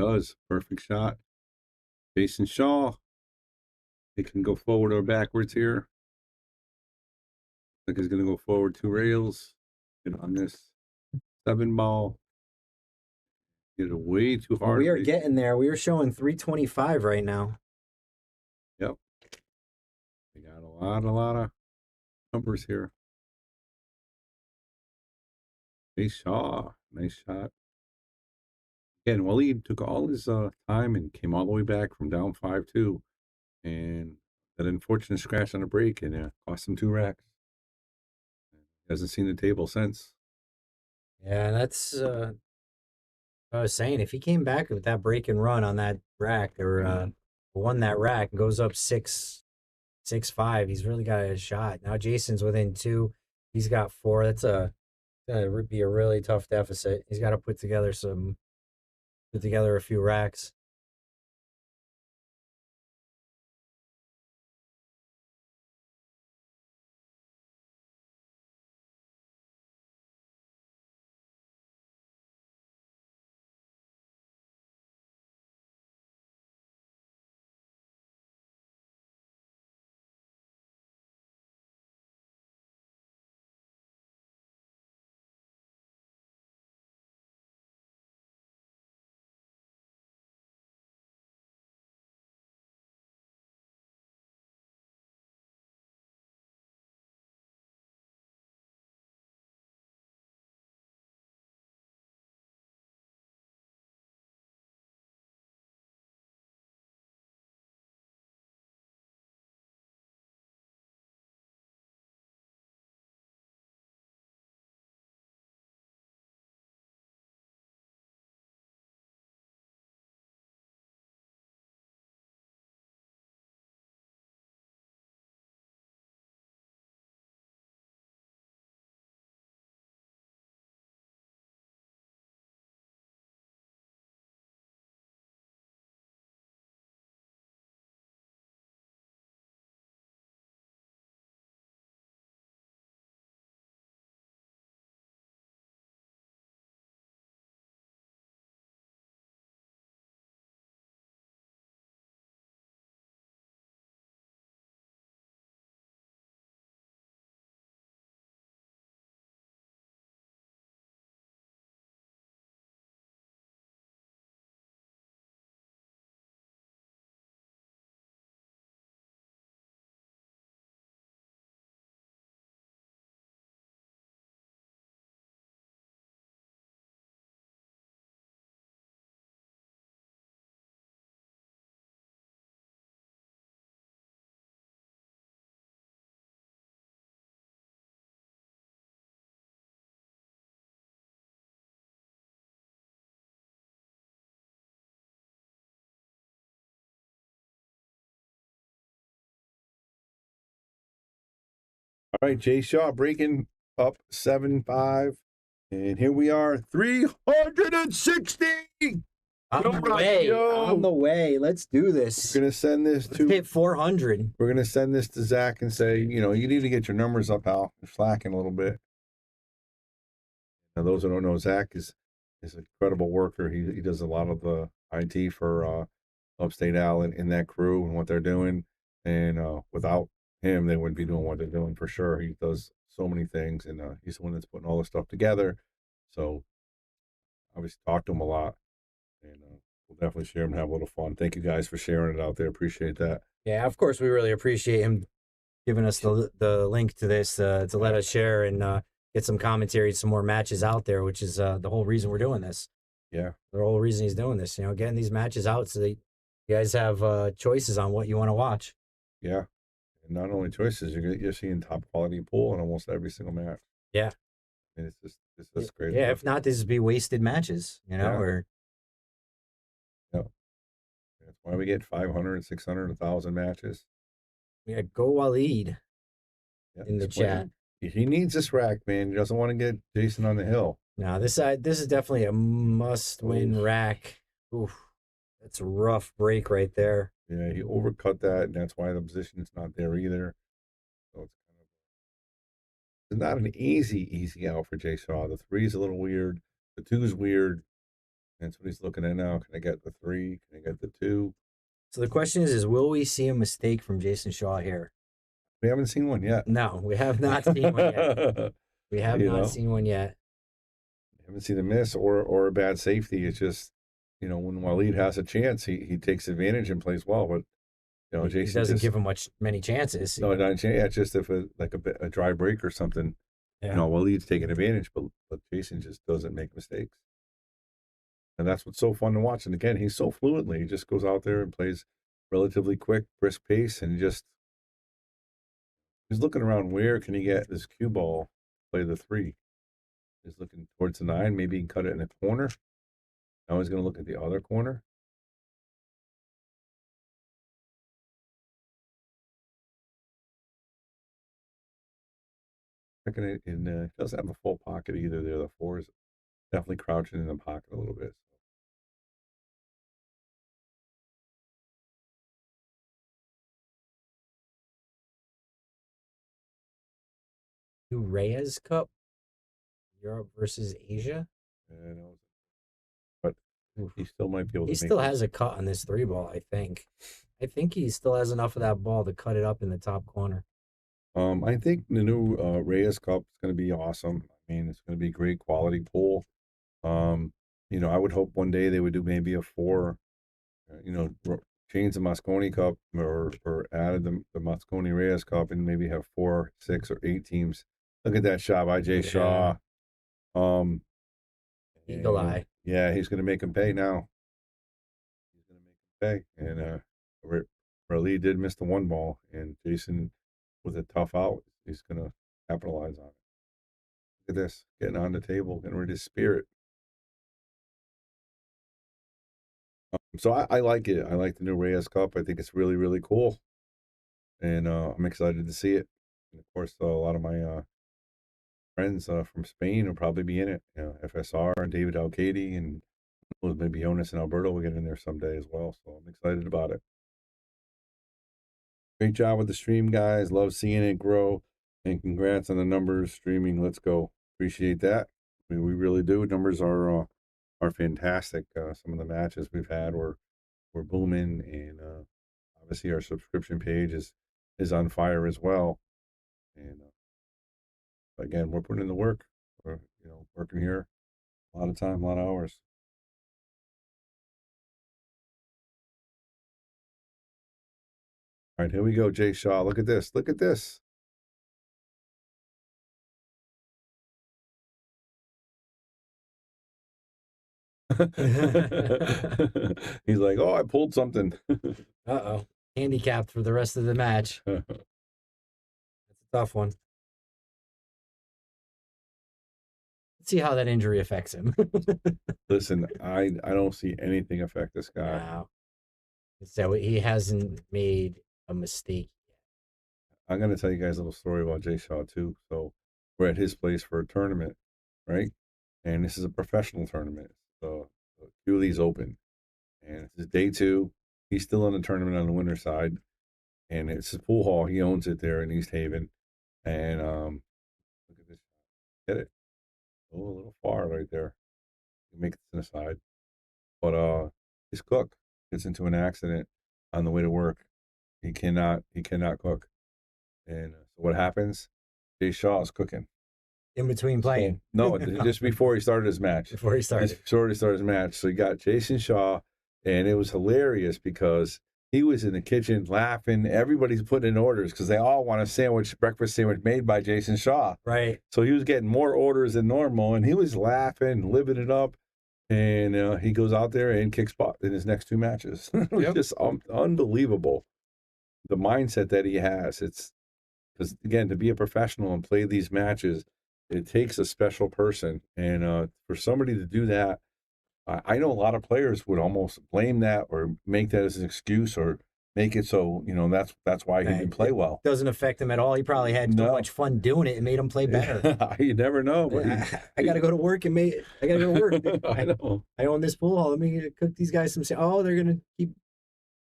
Does. Perfect shot. Jayson Shaw. He can go forward or backwards here. I think he's going to go forward 2 rails. Get on this 7 ball. Get it way too hard. We are getting there. We are showing 325 right now. Yep. We got a lot of numbers here. Nice Shaw. Nice shot. Again, Waleed took all his time and came all the way back from down 5-2. And that unfortunate scratch on the break and cost him 2 racks. He hasn't seen the table since. Yeah, that's I was saying. If he came back with that break and run on that rack or won that rack and goes up 6-5, he's really got a shot. Now Jason's within 2. He's got 4. That's gonna be a really tough deficit. He's got to put together a few racks. All right, Jay Shaw breaking up 7-5. And here we are, 360. On the way. Let's do this. We're gonna send this to hit 400. We're gonna send this to Zach and say, you need to get your numbers up, Al. You're slacking a little bit. Now, those who don't know, Zach is an incredible worker. He does a lot of the IT for Upstate Al in that crew and what they're doing. And without him, they wouldn't be doing what they're doing for sure. He does so many things, and he's the one that's putting all this stuff together. So obviously talk to him a lot, and we'll definitely share him and have a little fun. Thank you guys for sharing it out there. Appreciate that. Yeah, of course, we really appreciate him giving us the link to this to let us share and get some commentary, some more matches out there, which is the whole reason we're doing this. Yeah. The whole reason he's doing this, getting these matches out so that you guys have choices on what you want to watch. Yeah. And not only choices, you're seeing top quality pool in almost every single match. Yeah. And it's just great. Yeah, if not, this would be wasted matches, or. Yeah. That's why we get 500, 600, 1,000 matches. Yeah, go Waleed in the chat. He needs this rack, man. He doesn't want to get Jason on the hill. No, this is definitely a must-win rack. Oof, that's a rough break right there. Yeah, he overcut that, and that's why the position is not there either. So it's not an easy out for Jay Shaw. The 3 is a little weird. The 2 is weird. That's what he's looking at now. Can I get the 3? Can I get the 2? So the question is will we see a mistake from Jayson Shaw here? We haven't seen one yet. No, we have not seen one yet. We have not seen one yet. Haven't seen a miss or a bad safety. It's just, when Waleed has a chance, he takes advantage and plays well. But Jayson he doesn't give him many chances. No, not a chance. Yeah, it's just if a dry break or something. Yeah. Waleed's taking advantage, but Jayson just doesn't make mistakes. And that's what's so fun to watch. And again, he's so fluently. He just goes out there and plays relatively quick, brisk pace, and he's looking around where can he get this cue ball to play the 3. He's looking towards the 9. Maybe he can cut it in the corner. Now he's going to look at the other corner. Checking it in. He doesn't have a full pocket either there. The 4 is definitely crouching in the pocket a little bit. New Reyes Cup, Europe versus Asia. Yeah, but he still might be able to. He still has a cut on this 3 ball, I think. I think he still has enough of that ball to cut it up in the top corner. I think the new Reyes Cup is going to be awesome. I mean, it's going to be a great quality pool. I would hope one day they would do maybe a 4, change the Mosconi Cup or added the Mosconi Reyes Cup and maybe have 4, 6, or 8 teams. Look at that shot by Jay Shaw. Eagle eye. Yeah, he's going to make him pay now. He's going to make him pay. And Waleed did miss the 1 ball, and Jayson with a tough out, he's going to capitalize on it. Look at this, getting on the table, getting rid of his spirit. So I like it. I like the new Reyes Cup. I think it's really, really cool. And I'm excited to see it. And of course, a lot of my friends from Spain will probably be in it. FSR and David Alcady and maybe Jonas and Alberto will get in there someday as well. So I'm excited about it. Great job with the stream, guys. Love seeing it grow. And congrats on the numbers. Streaming, let's go. Appreciate that. I mean, we really do. Numbers are fantastic. Some of the matches we've had were booming, and obviously our subscription page is on fire as well. And again, we're putting in the work. We're working here a lot of time, a lot of hours. All right, here we go, Jay Shaw. Look at this. Look at this. He's like, oh, I pulled something. Uh-oh. Handicapped for the rest of the match. That's a tough one. Let's see how that injury affects him. Listen, I don't see anything affect this guy. Wow. So he hasn't made a mistake yet. I'm going to tell you guys a little story about Jay Shaw, too. So we're at his place for a tournament, right? And this is a professional tournament. So Cooley's Open. And it's day 2. He's still in the tournament on the winner's side. And it's a pool hall. He owns it there in East Haven. And look at this. Get it? Oh, a little far right there. Make it to the side. But his cook gets into an accident on the way to work. He cannot cook. And so what happens? Jay Shaw is cooking. In between playing. No, just before he started his match. Before he started his match. So you got Jayson Shaw, and it was hilarious because he was in the kitchen laughing. Everybody's putting in orders because they all want a breakfast sandwich made by Jayson Shaw. Right. So he was getting more orders than normal, and he was laughing, living it up. And he goes out there and kicks butt in his next 2 matches. It was just unbelievable. The mindset that he has. It's because, again, to be a professional and play these matches, it takes a special person. And for somebody to do that, I know a lot of players would almost blame that or make that as an excuse or make it so, that's why he didn't play well. It doesn't affect him at all. He probably had so much fun doing it. It made him play better. You never know. But I got to go to work I got to go to work. I know. I own this pool hall. Let me cook these guys some. Oh, they're going to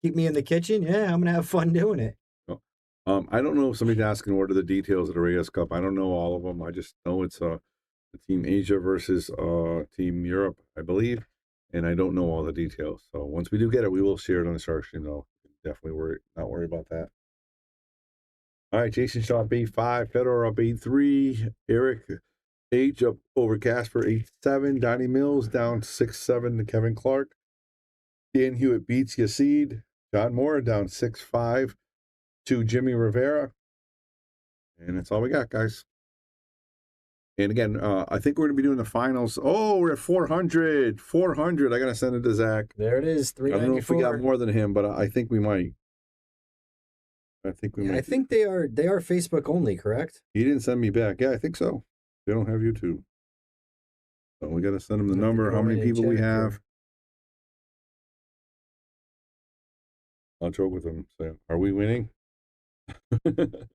keep me in the kitchen. Yeah, I'm going to have fun doing it. I don't know if somebody's asking what are the details of the Reyes Cup. I don't know all of them. I just know it's the Team Asia versus Team Europe, I believe. and I don't know all the details. So once we do get it, we will share it on the Shark Stream, though. Definitely not worry about that. All right, Jayson Shaw up 8-5, Fedor up 8-3, Eric H up over Casper 8-7, Donnie Mills down 6-7 to Kevin Clark. Dan Hewitt beats Yasid. John Moore down 6-5 to Jimmy Rivera. And that's all we got, guys. And again, I think we're going to be doing the finals. Oh, we're at 400. 400. I got to send it to Zach. There it is, 394. I don't know if we got more than him, but I think we might. I think we might. I think they are Facebook only, correct? He didn't send me back. Yeah, I think so. They don't have YouTube. So we got to send him the number, how many people we have. I'll joke with him. Say, are we winning? And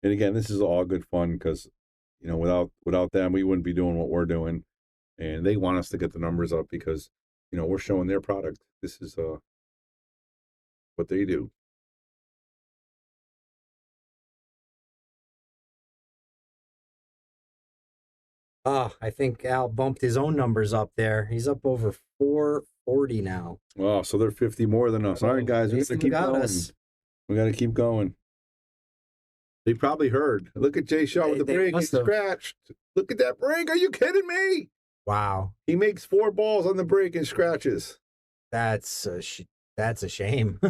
again, this is all good fun because, you know, without them, we wouldn't be doing what we're doing. And they want us to get the numbers up because, you know, we're showing their product. This is what they do. I think Al bumped his own numbers up there. He's up over 440 now. Wow, so they're 50 more than us. All right, guys, we got to keep going. We got to keep going. They probably heard. Look at Jay Shaw with the break. He's scratched. Look at that break. Are you kidding me? Wow. He makes 4 balls on the break and scratches. That's a shame.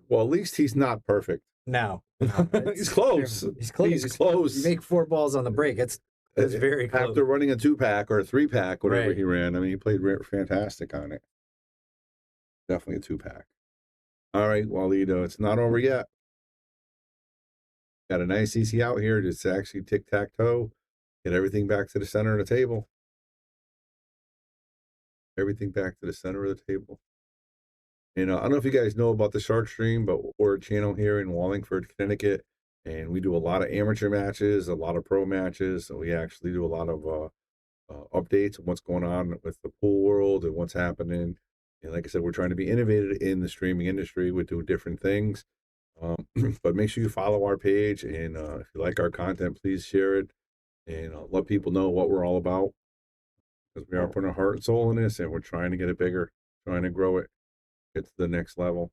Well, at least he's not perfect. No. He's close. He's close. He's close. You make 4 balls on the break. It's very close. After running a 2-pack or a 3-pack, whatever Right. he ran. I mean, he played fantastic on it. Definitely a 2-pack. All right, Waleed, it's not over yet. Got a nice easy out here. Just actually tic-tac-toe. Get everything back to the center of the table. Everything back to the center of the table. And I don't know if you guys know about the Shark Stream, but we're a channel here in Wallingford, Connecticut. And we do a lot of amateur matches, a lot of pro matches. So we actually do a lot of updates on what's going on with the pool world and what's happening. And like I said, we're trying to be innovative in the streaming industry. We do different things. But make sure you follow our page. And if you like our content, please share it. And let people know what we're all about. Because we are putting our heart and soul in this. And we're trying to get it bigger, trying to grow it, get to the next level.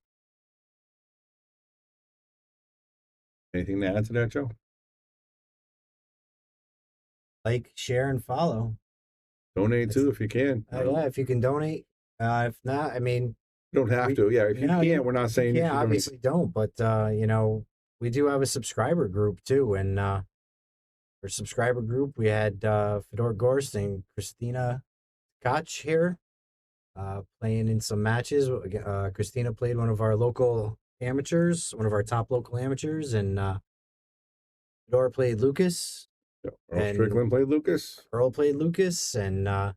Anything to add to that, Joe? Like, share, and follow. Donate too if you can. Yeah, if you can donate. If not, I mean, you don't have to. Yeah, if you can, we're not saying. Yeah, obviously don't. But you know, we do have a subscriber group too, and our subscriber group, we had Fedor Gorst and Christina Koch here playing in some matches. Christina played one of our local amateurs, one of our top local amateurs, and Fedor played Lucas. Earl Strickland played Lucas. Earl played Lucas, and you know,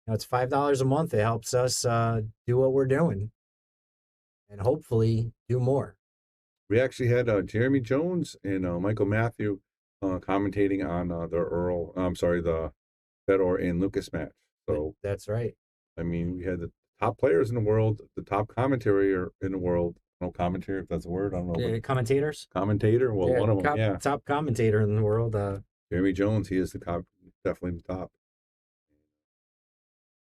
it's $5 a month. It helps us do what we're doing, and hopefully do more. We actually had Jeremy Jones and Michael Matthew commentating on the Fedor and Lucas match. So that's right. I mean, we had the top players in the world, the top commentary in the world. No commentary, if that's a word. I don't know. Yeah, commentators. Commentator. Well, yeah, one of them. Yeah. Top commentator in the world. Jeremy Jones. He is definitely the top.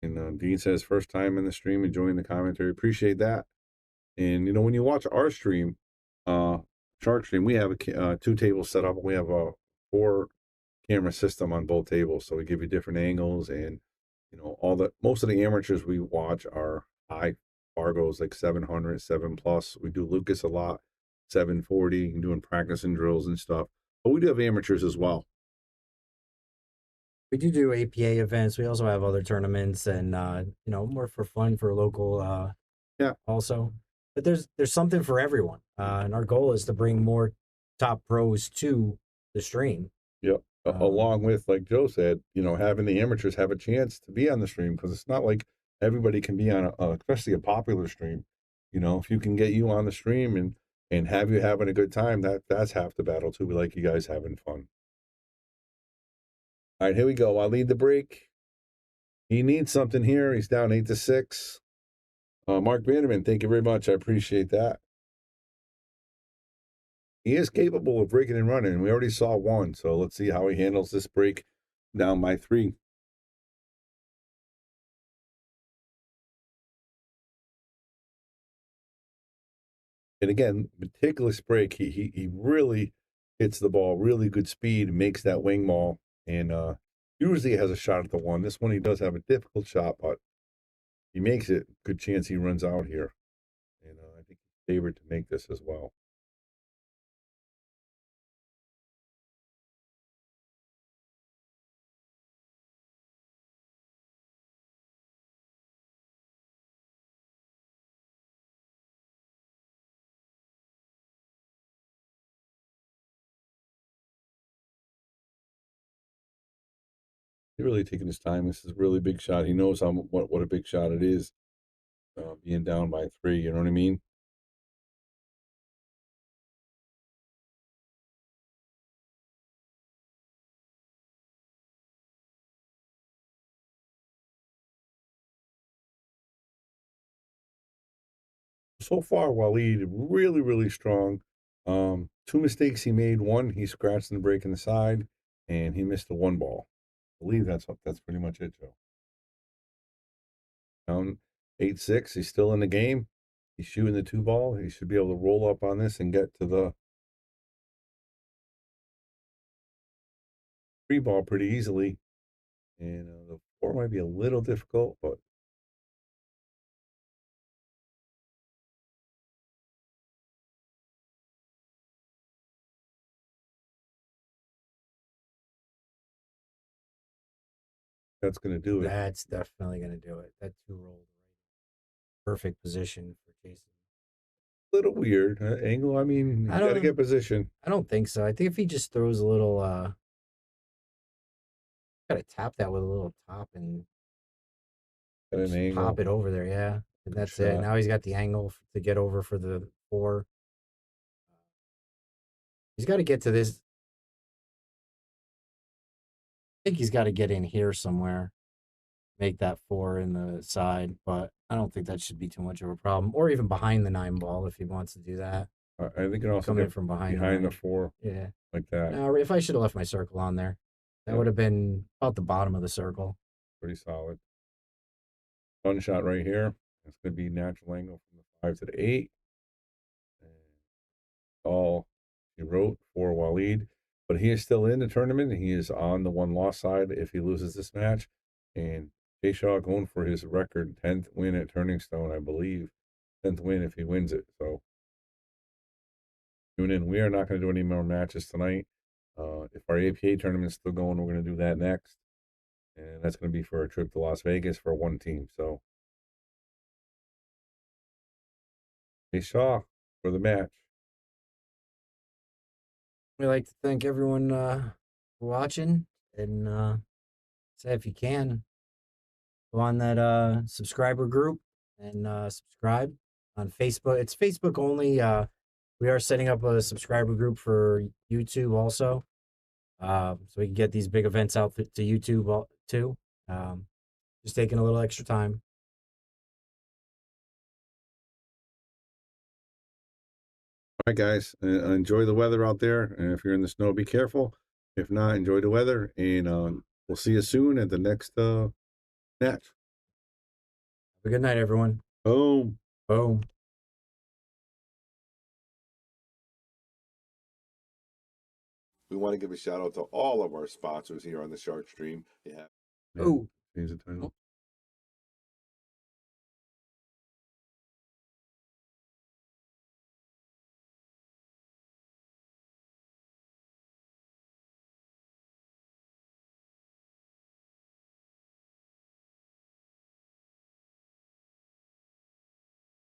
And Dean says, first time in the stream, enjoying the commentary. Appreciate that. And, you know, when you watch our stream, Shark Stream, we have 2 tables set up. We have a 4-camera system on both tables. So we give you different angles. And, you know, most of the amateurs we watch are high Fargos, like 700, 7+. We do Lucas a lot, 740, and doing practice and drills and stuff. But we do have amateurs as well. We do APA events. We also have other tournaments, and you know, more for fun for local. Yeah. Also, but there's something for everyone, and our goal is to bring more top pros to the stream. Yep. Along with, like Joe said, you know, having the amateurs have a chance to be on the stream, because it's not like everybody can be on, especially a popular stream. You know, if you can get you on the stream and have you having a good time, that's half the battle too. We like you guys having fun. All right, here we go. I'll lead the break. He needs something here. He's down 8-6. Mark Vanderman, thank you very much. I appreciate that. He is capable of breaking and running. We already saw 1, so let's see how he handles this break down by 3. And again, meticulous break. He really hits the ball, really good speed, makes that wing ball, and usually has a shot at the one. This one he does have a difficult shot, but he makes it. Good chance he runs out here, and I think he's favored to make this as well. He's really taking his time. This is a really big shot. He knows what a big shot it is, being down by 3. You know what I mean? So far, Waleed really, really strong. 2 mistakes he made. One, he scratched in the break in the side, and he missed the 1 ball. I believe that's pretty much it, Joe. Down 8-6. He's still in the game. He's shooting the 2 ball. He should be able to roll up on this and get to the 3 ball pretty easily. And the 4 might be a little difficult, but that's going to do it. That's definitely going to do it. That 2 rolled right. Perfect position for Jayson. A little weird angle. I mean, you got to get position. I don't think so. I think if he just throws a little, got to tap that with a little top and An angle. pop it over there. Yeah, and that's shot. it. Now he's got the angle to get over for the 4. He's got to get to this. I think he's got to get in here somewhere, make that 4 in the side, but I don't think that should be too much of a problem. Or even behind the 9 ball if he wants to do that. I think it also Come in from behind the 4. Yeah. Like that. Now, if I should have left my circle on there, that would have been about the bottom of the circle. Pretty solid. Fun shot right here. That's going to be natural angle from the 5 to the 8. And all he wrote for Waleed. But he is still in the tournament. He is on the 1-loss side if he loses this match. And Jay Shaw going for his record 10th win at Turning Stone, I believe. 10th win if he wins it. So tune in. We are not going to do any more matches tonight. If our APA tournament's still going, we're going to do that next. And that's going to be for a trip to Las Vegas for 1 team. So Jay Shaw for the match. We'd like to thank everyone for watching. And say if you can, go on that subscriber group and subscribe on Facebook. It's Facebook only. We are setting up a subscriber group for YouTube also. So we can get these big events out to YouTube too. Just taking a little extra time. All right, guys, enjoy the weather out there. And if you're in the snow, be careful. If not, enjoy the weather. And we'll see you soon at the next match. Have a good night, everyone. Boom. Boom. We want to give a shout out to all of our sponsors here on the Shark Stream. Yeah. Oh. Change the title.